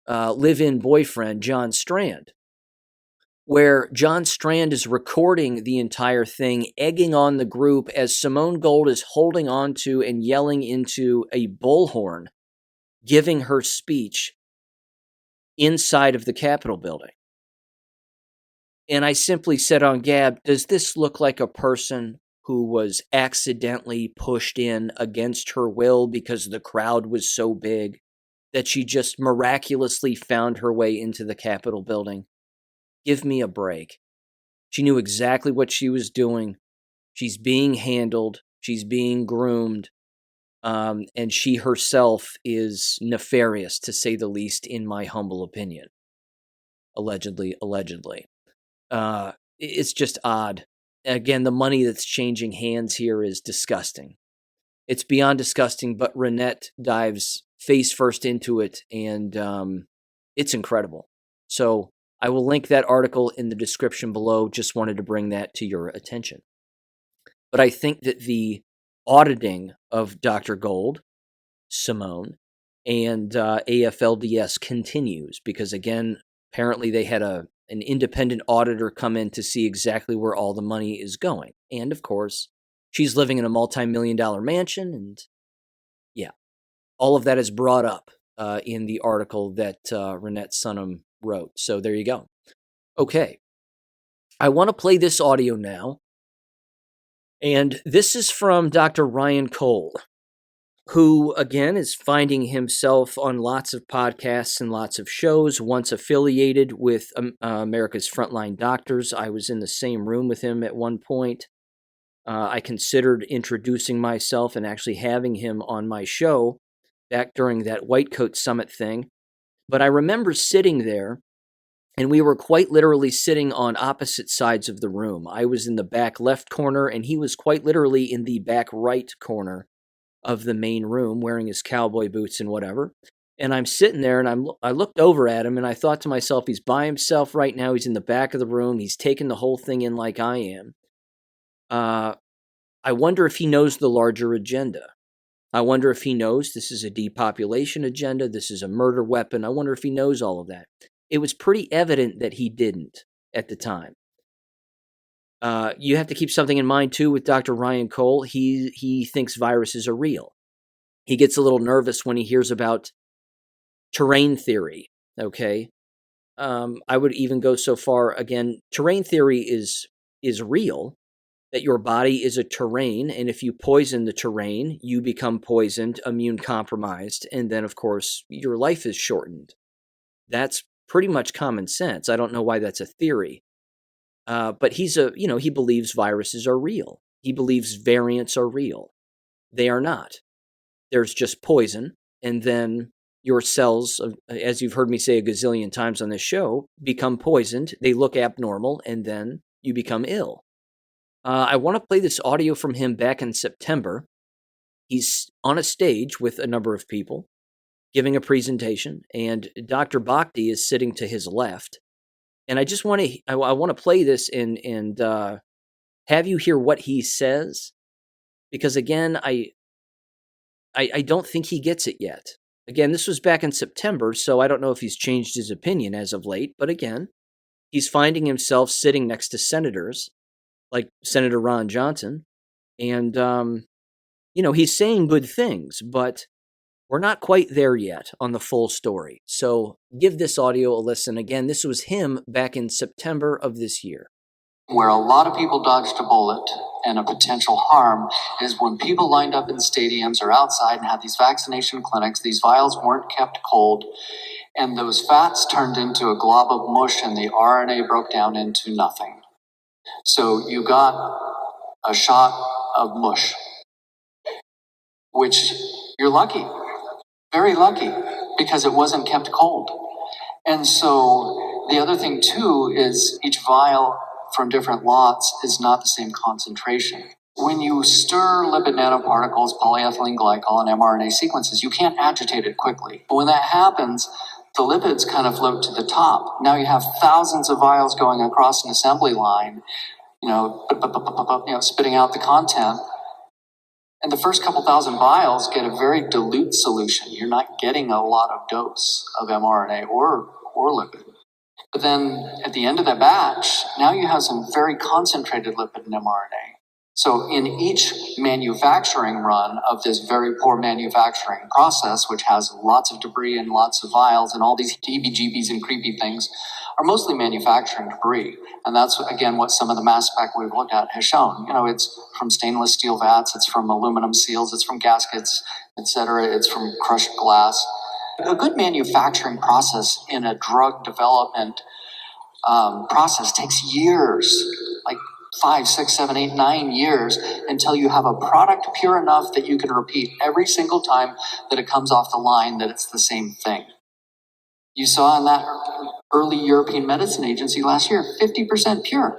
live-in boyfriend, John Strand, where John Strand is recording the entire thing, egging on the group as Simone Gold is holding on to and yelling into a bullhorn, giving her speech inside of the Capitol building. And I simply said on Gab, does this look like a person who was accidentally pushed in against her will because the crowd was so big? that she just miraculously found her way into the Capitol building. Give me a break. She knew exactly what she was doing. She's being handled. She's being groomed. And she herself is nefarious, to say the least, in my humble opinion. Allegedly. It's just odd. Again, the money that's changing hands here is disgusting. It's beyond disgusting, but Renette dives face first into it, and it's incredible. So I will link that article in the description below. Just wanted to bring that to your attention. But I think that the auditing of Dr. Gold, Simone, and AFLDS continues because, again, apparently they had an independent auditor come in to see exactly where all the money is going. And, of course, she's living in a multi-million-dollar mansion, and yeah, all of that is brought up in the article that Renette Sunham wrote. So there you go. Okay. I want to play this audio now. And this is from Dr. Ryan Cole, who, again, is finding himself on lots of podcasts and lots of shows, once affiliated with America's Frontline Doctors. I was in the same room with him at one point. I considered introducing myself and actually having him on my show back during that White Coat Summit thing. But I remember sitting there, and we were quite literally sitting on opposite sides of the room. I was in the back left corner, and he was quite literally in the back right corner of the main room, wearing his cowboy boots and whatever. And I'm sitting there, and I looked over at him, and I thought to myself, he's by himself right now. He's in the back of the room. He's taking the whole thing in like I am. I wonder if he knows the larger agenda. I wonder if he knows this is a depopulation agenda, this is a murder weapon. I wonder if he knows all of that. It was pretty evident that he didn't at the time. You have to keep something in mind, too, with Dr. Ryan Cole. He thinks viruses are real. He gets a little nervous when he hears about terrain theory, okay? I would even go so far, again, terrain theory is real, that your body is a terrain, and if you poison the terrain, you become poisoned, immune compromised, and then, of course, your life is shortened. That's pretty much common sense. I don't know why that's a theory. But he believes viruses are real. He believes variants are real. They are not. There's just poison, and then your cells, as you've heard me say a gazillion times on this show, become poisoned. They look abnormal, and then you become ill. I want to play this audio from him back in September. He's on a stage with a number of people, giving a presentation, and Dr. Bhakti is sitting to his left. And I just want to play this and have you hear what he says, because again, I don't think he gets it yet. Again, this was back in September, so I don't know if he's changed his opinion as of late. But again, he's finding himself sitting next to senators like Senator Ron Johnson, and he's saying good things, but we're not quite there yet on the full story. So give this audio a listen. Again, this was him back in September of this year. Where a lot of people dodged a bullet and a potential harm is when people lined up in stadiums or outside and had these vaccination clinics, these vials weren't kept cold, and those fats turned into a glob of mush and the RNA broke down into nothing. So you got a shot of mush, which you're lucky. Very lucky, because it wasn't kept cold. And so the other thing too is each vial from different lots is not the same concentration. When you stir lipid nanoparticles, polyethylene glycol, and mRNA sequences, you can't agitate it quickly. But when that happens, the lipids kind of float to the top. Now you have thousands of vials going across an assembly line, spitting out the content. And the first couple thousand vials get a very dilute solution. You're not getting a lot of dose of mRNA or lipid. But then at the end of that batch, now you have some very concentrated lipid and mRNA. So in each manufacturing run of this very poor manufacturing process, which has lots of debris and lots of vials and all these heebie-jeebies and creepy things, are mostly manufacturing debris. And that's, again, what some of the mass spec we've looked at has shown. It's from stainless steel vats, it's from aluminum seals, it's from gaskets, etc. It's from crushed glass. A good manufacturing process in a drug development process takes years, like 5, 6, 7, 8, 9 years, until you have a product pure enough that you can repeat every single time that it comes off the line that it's the same thing. You saw in that early European Medicine Agency last year, 50% pure.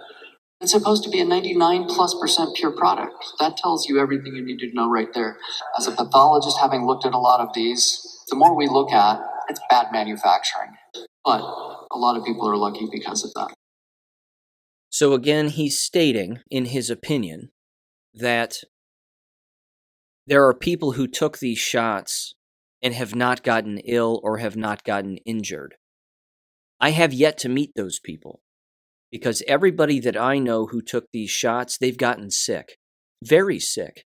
It's supposed to be a 99+% pure product. That tells you everything you need to know right there. As a pathologist, having looked at a lot of these, the more we look at, it's bad manufacturing. But a lot of people are lucky because of that. So again, he's stating, in his opinion, that there are people who took these shots and have not gotten ill or have not gotten injured. I have yet to meet those people, because everybody that I know who took these shots, they've gotten sick, very sick,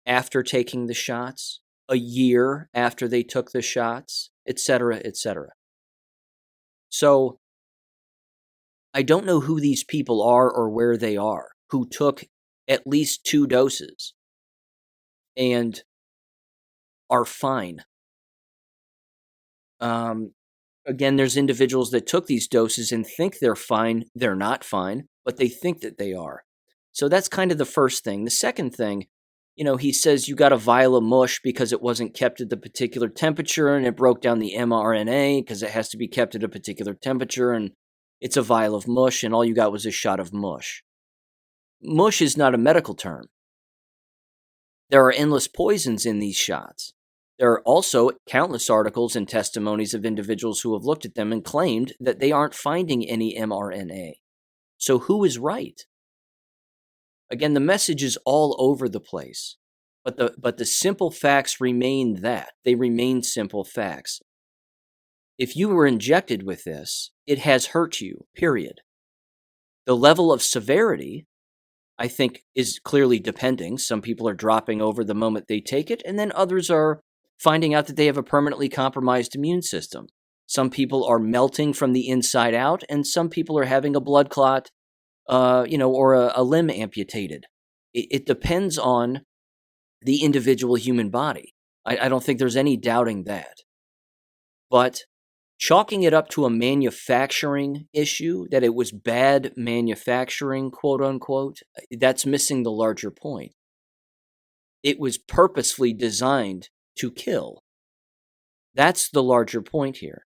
after taking the shots, a year after they took the shots, etc., etc. So I don't know who these people are or where they are who took at least 2 doses and are fine. Again, there's individuals that took these doses and think they're fine. They're not fine, but they think that they are. So that's kind of the first thing. The second thing, he says you got a vial of mush because it wasn't kept at the particular temperature and it broke down the mRNA because it has to be kept at a particular temperature, and it's a vial of mush and all you got was a shot of mush. Mush is not a medical term. There are endless poisons in these shots. There are also countless articles and testimonies of individuals who have looked at them and claimed that they aren't finding any mRNA. So who is right? Again, the message is all over the place, but the simple facts remain that. They remain simple facts. If you were injected with this, it has hurt you, period. The level of severity, I think, is clearly depending. Some people are dropping over the moment they take it, and then others are finding out that they have a permanently compromised immune system. Some people are melting from the inside out, and some people are having a blood clot, or a limb amputated. It depends on the individual human body. I don't think there's any doubting that. But chalking it up to a manufacturing issue, that it was bad manufacturing, quote unquote, that's missing the larger point. It was purposefully designed to kill. That's the larger point here.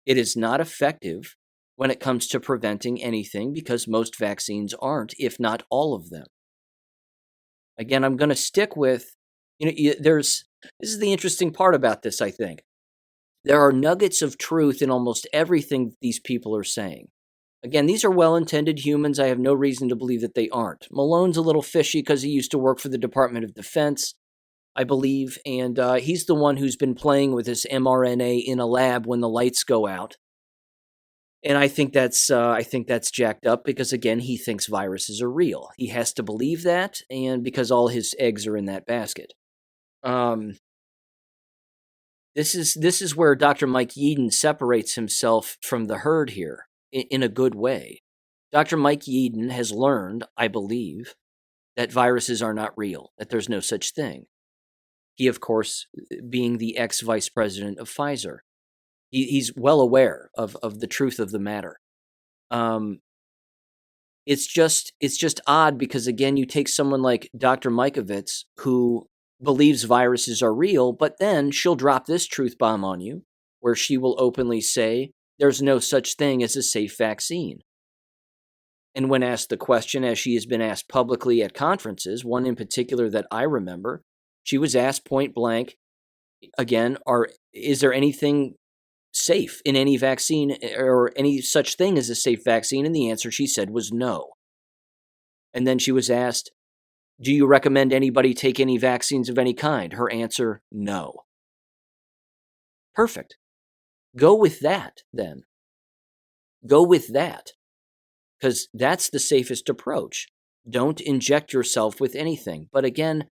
It is not effective when it comes to preventing anything because most vaccines aren't, if not all of them. Again, I'm going to stick with, this is the interesting part about this, I think. There are nuggets of truth in almost everything these people are saying. Again, these are well-intended humans. I have no reason to believe that they aren't. Malone's a little fishy because he used to work for the Department of Defense, I believe, and he's the one who's been playing with this mRNA in a lab when the lights go out. And I think that's jacked up because, again, he thinks viruses are real. He has to believe that, and because all his eggs are in that basket. This is where Dr. Mike Yeadon separates himself from the herd here in a good way. Dr. Mike Yeadon has learned, I believe, that viruses are not real, that there's no such thing. He, of course, being the ex-vice president of Pfizer, he's well aware of the truth of the matter. It's just odd because, again, you take someone like Dr. Mikovits, who believes viruses are real, but then she'll drop this truth bomb on you, where she will openly say there's no such thing as a safe vaccine. And when asked the question, as she has been asked publicly at conferences, one in particular that I remember, she was asked point blank, again, is there anything safe in any vaccine or any such thing as a safe vaccine? And the answer, she said, was no. And then she was asked, do you recommend anybody take any vaccines of any kind? Her answer, no. Perfect. Go with that, then. Go with that. Because that's the safest approach. Don't inject yourself with anything. But again,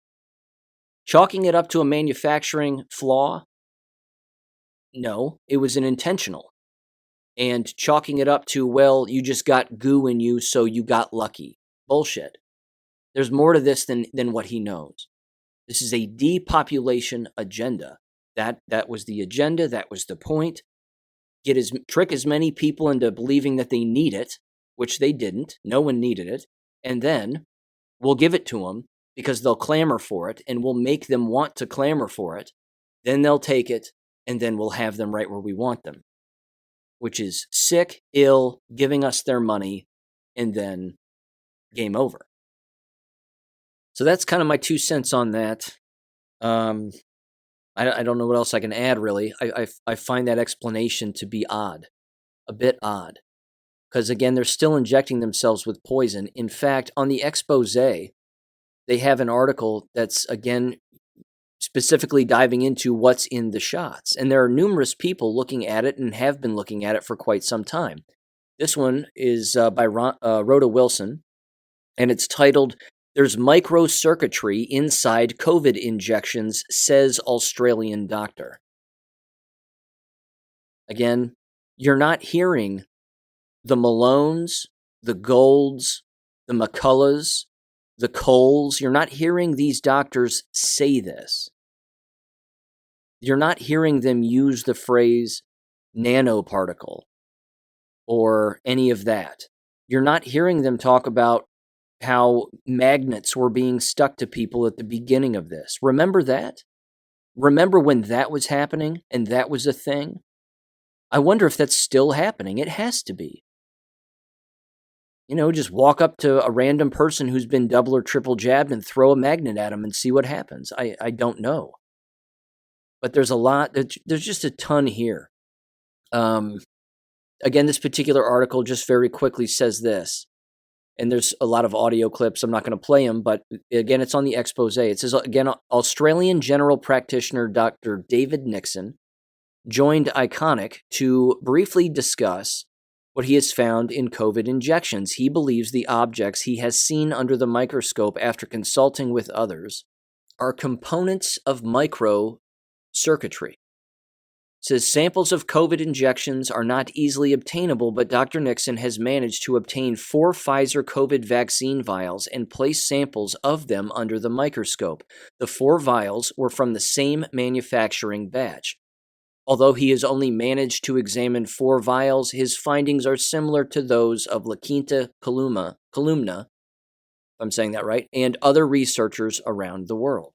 chalking it up to a manufacturing flaw, no, it was an intentional. And chalking it up to, well, you just got goo in you, so you got lucky. Bullshit. There's more to this than what he knows. This is a depopulation agenda That was the agenda. That was the point. Trick as many people into believing that they need it, which they didn't. No one needed it. And then we'll give it to them because they'll clamor for it, and we'll make them want to clamor for it. Then they'll take it, and then we'll have them right where we want them, which is sick, ill, giving us their money, and then game over. So that's kind of my 2 cents on that. I don't know what else I can add, really. I find that explanation to be odd, a bit odd. Because, again, they're still injecting themselves with poison. In fact, on the expose, they have an article that's, again, specifically diving into what's in the shots. And there are numerous people looking at it and have been looking at it for quite some time. This one is by Rhoda Wilson, and it's titled, "There's Microcircuitry Inside COVID Injections, Says Australian Doctor." Again, you're not hearing the Malones, the Golds, the McCulloughs, the Coles. You're not hearing these doctors say this. You're not hearing them use the phrase nanoparticle or any of that. You're not hearing them talk about how magnets were being stuck to people at the beginning of this. Remember that? Remember when that was happening and that was a thing? I wonder if that's still happening. It has to be. Just walk up to a random person who's been double or triple jabbed and throw a magnet at them and see what happens. I don't know. But there's a lot. There's just a ton here. Again, this particular article just very quickly says this. And there's a lot of audio clips. I'm not going to play them, but again, it's on the expose. It says, again, Australian general practitioner Dr. David Nixon joined Iconic to briefly discuss what he has found in COVID injections. He believes the objects he has seen under the microscope after consulting with others are components of microcircuitry. Says samples of COVID injections are not easily obtainable, but Dr. Nixon has managed to obtain 4 Pfizer COVID vaccine vials and place samples of them under the microscope. The 4 vials were from the same manufacturing batch. Although he has only managed to examine 4 vials, his findings are similar to those of La Quinta Columna, if I'm saying that right, and other researchers around the world.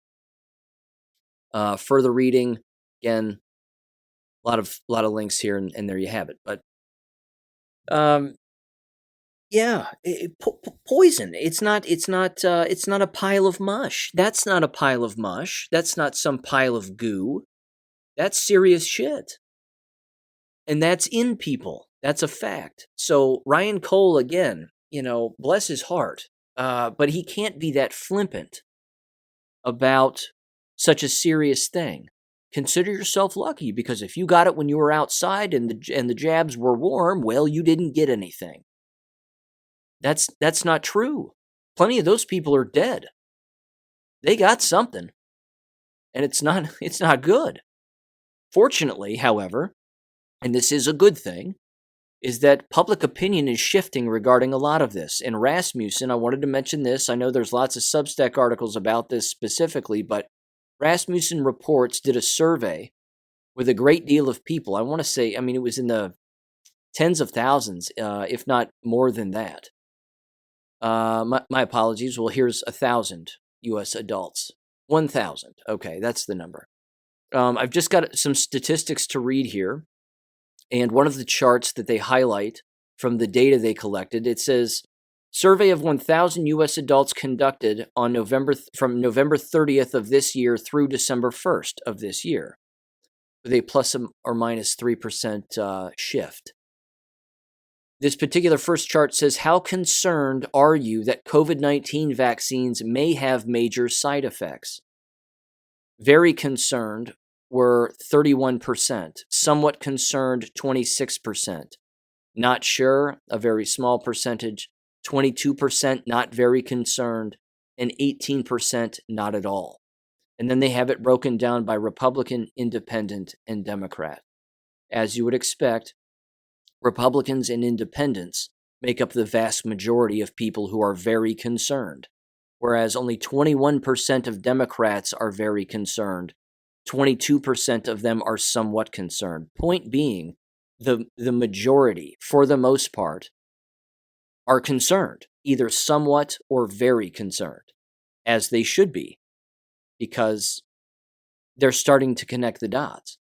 Further reading, again, a lot of links here, and there you have it. But, poison. It's not a pile of mush. That's not a pile of mush. That's not some pile of goo. That's serious shit. And that's in people. That's a fact. So Ryan Cole, again, bless his heart, but he can't be that flippant about such a serious thing. Consider yourself lucky, because if you got it when you were outside and the jabs were warm, well, you didn't get anything. That's not true. Plenty of those people are dead. They got something, and it's not good. Fortunately, however, and this is a good thing, is that public opinion is shifting regarding a lot of this. And Rasmussen, I wanted to mention this. I know there's lots of Substack articles about this specifically, but Rasmussen Reports did a survey with a great deal of people. I want to say, it was in the tens of thousands, if not more than that. My apologies. Well, here's 1,000 U.S. adults. 1,000. Okay, that's the number. I've just got some statistics to read here. And one of the charts that they highlight from the data they collected, it says, survey of 1,000 U.S. adults conducted on from November 30th of this year through December 1st of this year, with a plus or minus 3% shift. This particular first chart says, how concerned are you that COVID-19 vaccines may have major side effects? Very concerned were 31%, somewhat concerned 26%, not sure, a very small percentage, 22% not very concerned, and 18% not at all. And then they have it broken down by Republican, Independent, and Democrat. As you would expect, Republicans and Independents make up the vast majority of people who are very concerned, whereas only 21% of Democrats are very concerned, 22% of them are somewhat concerned. Point being, the majority, for the most part, are concerned, either somewhat or very concerned, as they should be, because they're starting to connect the dots.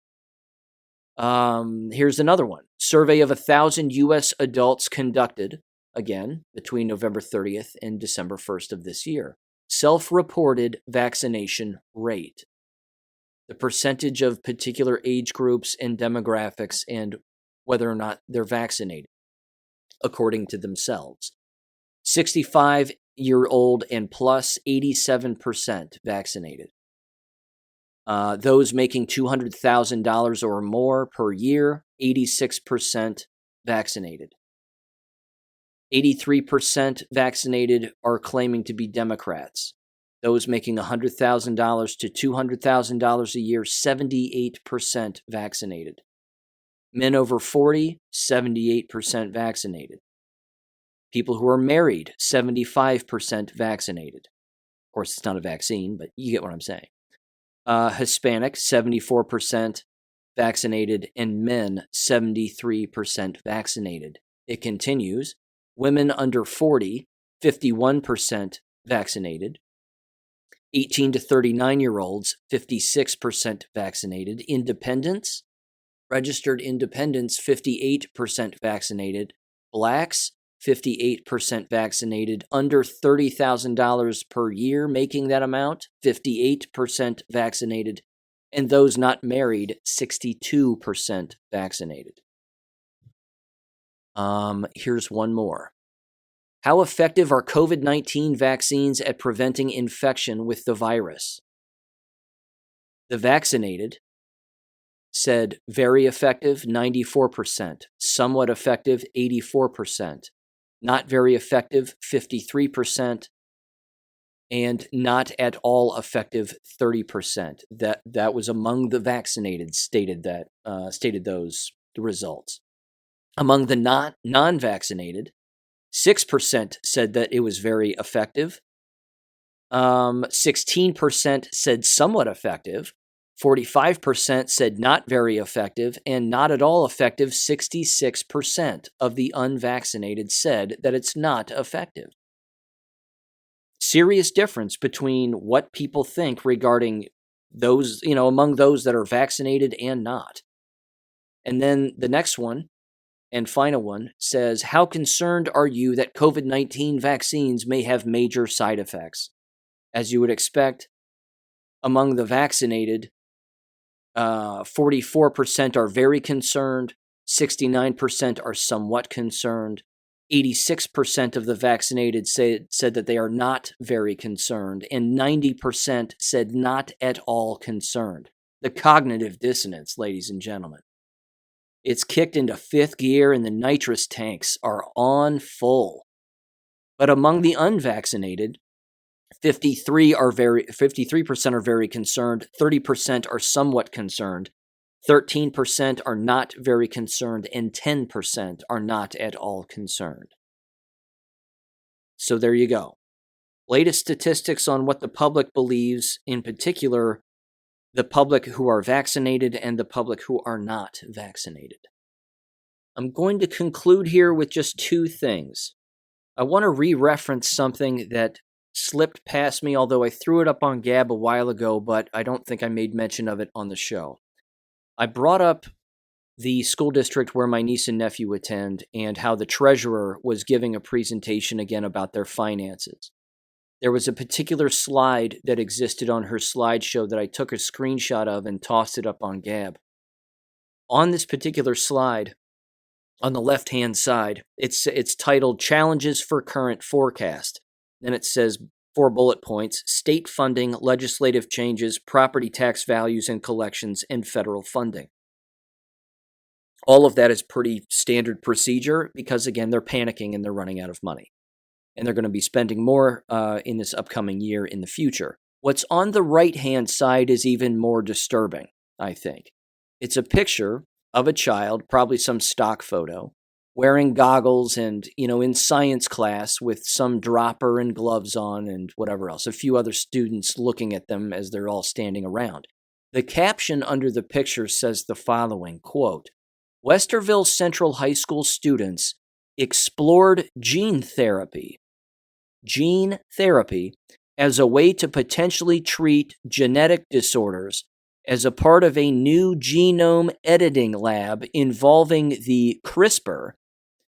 Here's another one. Survey of 1,000 U.S. adults conducted, again, between November 30th and December 1st of this year. Self-reported vaccination rate. The percentage of particular age groups and demographics and whether or not they're vaccinated, according to themselves. 65-year-old and plus, 87% vaccinated. Those making $200,000 or more per year, 86% vaccinated. 83% vaccinated are claiming to be Democrats. Those making $100,000 to $200,000 a year, 78% vaccinated. Men over 40, 78% vaccinated. People who are married, 75% vaccinated. Of course, it's not a vaccine, but you get what I'm saying. Hispanic, 74% vaccinated, and men, 73% vaccinated. It continues. Women under 40, 51% vaccinated. 18 to 39-year-olds, 56% vaccinated. Independents, registered independents, 58% vaccinated. Blacks, 58% vaccinated. Under $30,000 per year, making that amount, 58% vaccinated. And those not married, 62% vaccinated. Here's one more. How effective are COVID-19 vaccines at preventing infection with the virus? The vaccinated said very effective, 94%, somewhat effective, 84%, not very effective, 53%, and not at all effective, 30%. That was among the vaccinated stated those results. Among the non-vaccinated, 6% said that it was very effective. 16% said somewhat effective. 45% said not very effective, and not at all effective, 66% of the unvaccinated said that it's not effective. Serious difference between what people think regarding those, among those that are vaccinated and not. And then the next one, and final one, says, how concerned are you that COVID-19 vaccines may have major side effects? As you would expect, among the vaccinated, 44% are very concerned, 69% are somewhat concerned, 86% of the vaccinated said that they are not very concerned, and 90% said not at all concerned. The cognitive dissonance, ladies and gentlemen. It's kicked into fifth gear and the nitrous tanks are on full. But among the unvaccinated, 53% are very concerned, 30% are somewhat concerned, 13% are not very concerned, and 10% are not at all concerned. So there you go. Latest statistics on what the public believes, in particular, the public who are vaccinated and the public who are not vaccinated. I'm going to conclude here with just two things. I want to re-reference something that slipped past me, although I threw it up on Gab a while ago, but I don't think I made mention of it on the show. I brought up the school district where my niece and nephew attend and how the treasurer was giving a presentation again about their finances. There was a particular slide that existed on her slideshow that I took a screenshot of and tossed it up on Gab. On this particular slide, on the left-hand side, it's titled Challenges for Current Forecast. Then it says 4 bullet points: state funding, legislative changes, property tax values and collections, and federal funding. All of that is pretty standard procedure because, again, they're panicking and they're running out of money. And they're going to be spending more in this upcoming year in the future. What's on the right-hand side is even more disturbing, I think. It's a picture of a child, probably some stock photo, wearing goggles and, in science class with some dropper and gloves on and whatever else. A few other students looking at them as they're all standing around. The caption under the picture says the following, quote, Westerville Central High School students explored gene therapy as a way to potentially treat genetic disorders as a part of a new genome editing lab involving the CRISPR,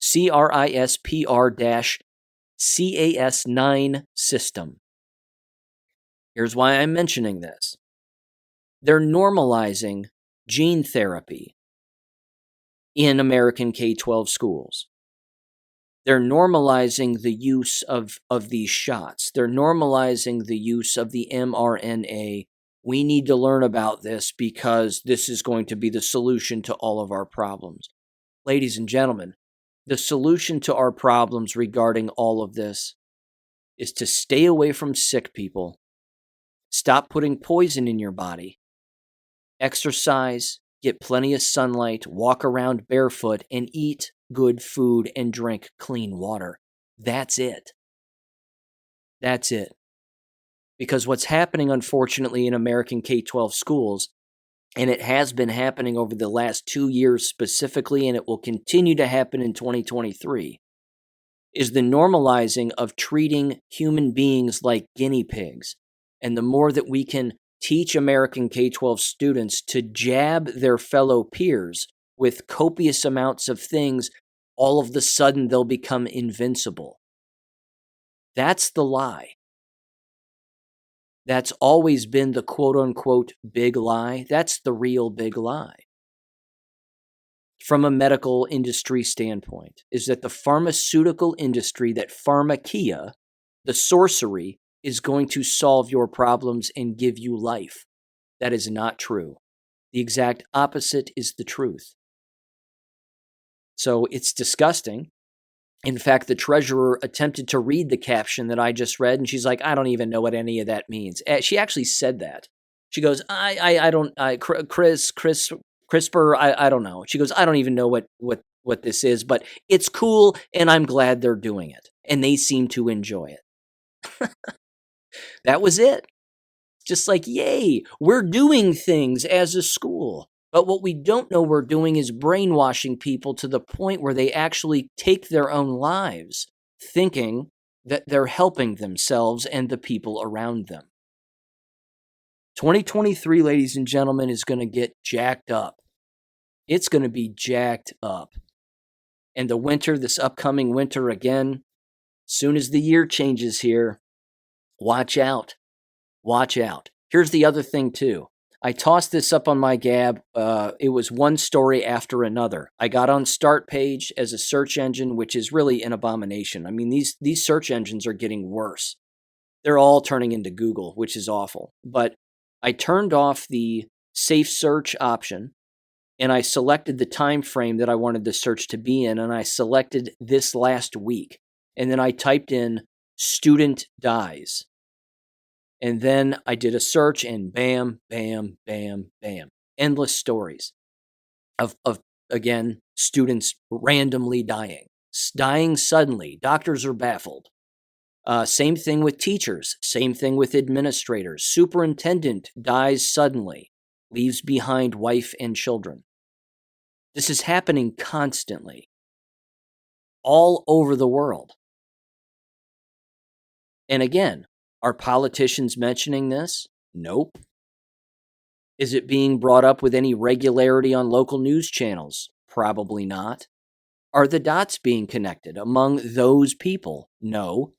CRISPR-Cas9 system. Here's why I'm mentioning this. They're normalizing gene therapy in American K-12 schools. They're normalizing the use of these shots. They're normalizing the use of the mRNA. We need to learn about this because this is going to be the solution to all of our problems. Ladies and gentlemen, the solution to our problems regarding all of this is to stay away from sick people. Stop putting poison in your body. Exercise, get plenty of sunlight, walk around barefoot, and eat good food and drink clean water. That's it. That's it. Because what's happening, unfortunately, in American K-12 schools, and it has been happening over the last 2 years specifically, and it will continue to happen in 2023, is the normalizing of treating human beings like guinea pigs. And the more that we can teach American K-12 students to jab their fellow peers with copious amounts of things, all of the sudden they'll become invincible. That's the lie. That's always been the quote-unquote big lie. That's the real big lie. From a medical industry standpoint, is that the pharmaceutical industry, that pharmakia, the sorcery, is going to solve your problems and give you life. That is not true. The exact opposite is the truth. So it's disgusting. In fact, the treasurer attempted to read the caption that I just read, and she's like, I don't even know what any of that means. She actually said that. She goes, CRISPR, I don't know. She goes, I don't even know what this is, but it's cool, and I'm glad they're doing it. And they seem to enjoy it. That was it. Just like, yay, we're doing things as a school. But what we don't know we're doing is brainwashing people to the point where they actually take their own lives, thinking that they're helping themselves and the people around them. 2023, ladies and gentlemen, is going to get jacked up. It's going to be jacked up. And the winter, this upcoming winter again, soon as the year changes here, watch out. Watch out. Here's the other thing, too. I tossed this up on my Gab. It was one story after another. I got on Start Page as a search engine, which is really an abomination. I mean, these search engines are getting worse. They're all turning into Google, which is awful. But I turned off the safe search option, and I selected the time frame that I wanted the search to be in, and I selected this last week. And then I typed in student dies. And then I did a search, and bam, bam, bam, bam. Endless stories of again, students randomly dying suddenly. Doctors are baffled. Same thing with teachers. Same thing with administrators. Superintendent dies suddenly, leaves behind wife and children. This is happening constantly, all over the world. And again, are politicians mentioning this? Nope. Is it being brought up with any regularity on local news channels? Probably not. Are the dots being connected among those people? No.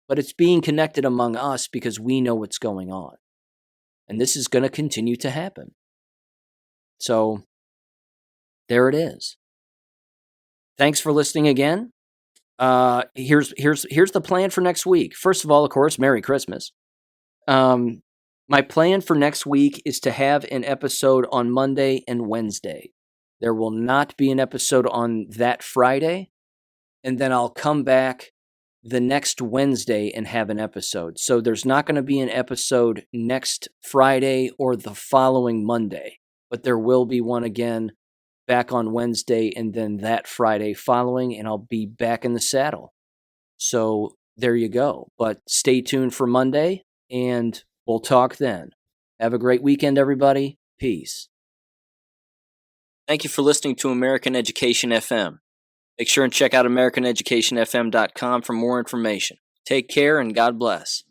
But it's being connected among us because we know what's going on. And this is going to continue to happen. So, there it is. Thanks for listening again. Here's the plan for next week. First of all, of course, Merry Christmas. My plan for next week is to have an episode on Monday and Wednesday. There will not be an episode on that Friday, and then I'll come back the next Wednesday and have an episode. So there's not going to be an episode next Friday or the following Monday, but there will be one again back on Wednesday and then that Friday following, and I'll be back in the saddle. So there you go. But stay tuned for Monday, and we'll talk then. Have a great weekend, everybody. Peace. Thank you for listening to American Education FM. Make sure and check out AmericanEducationFM.com for more information. Take care and God bless.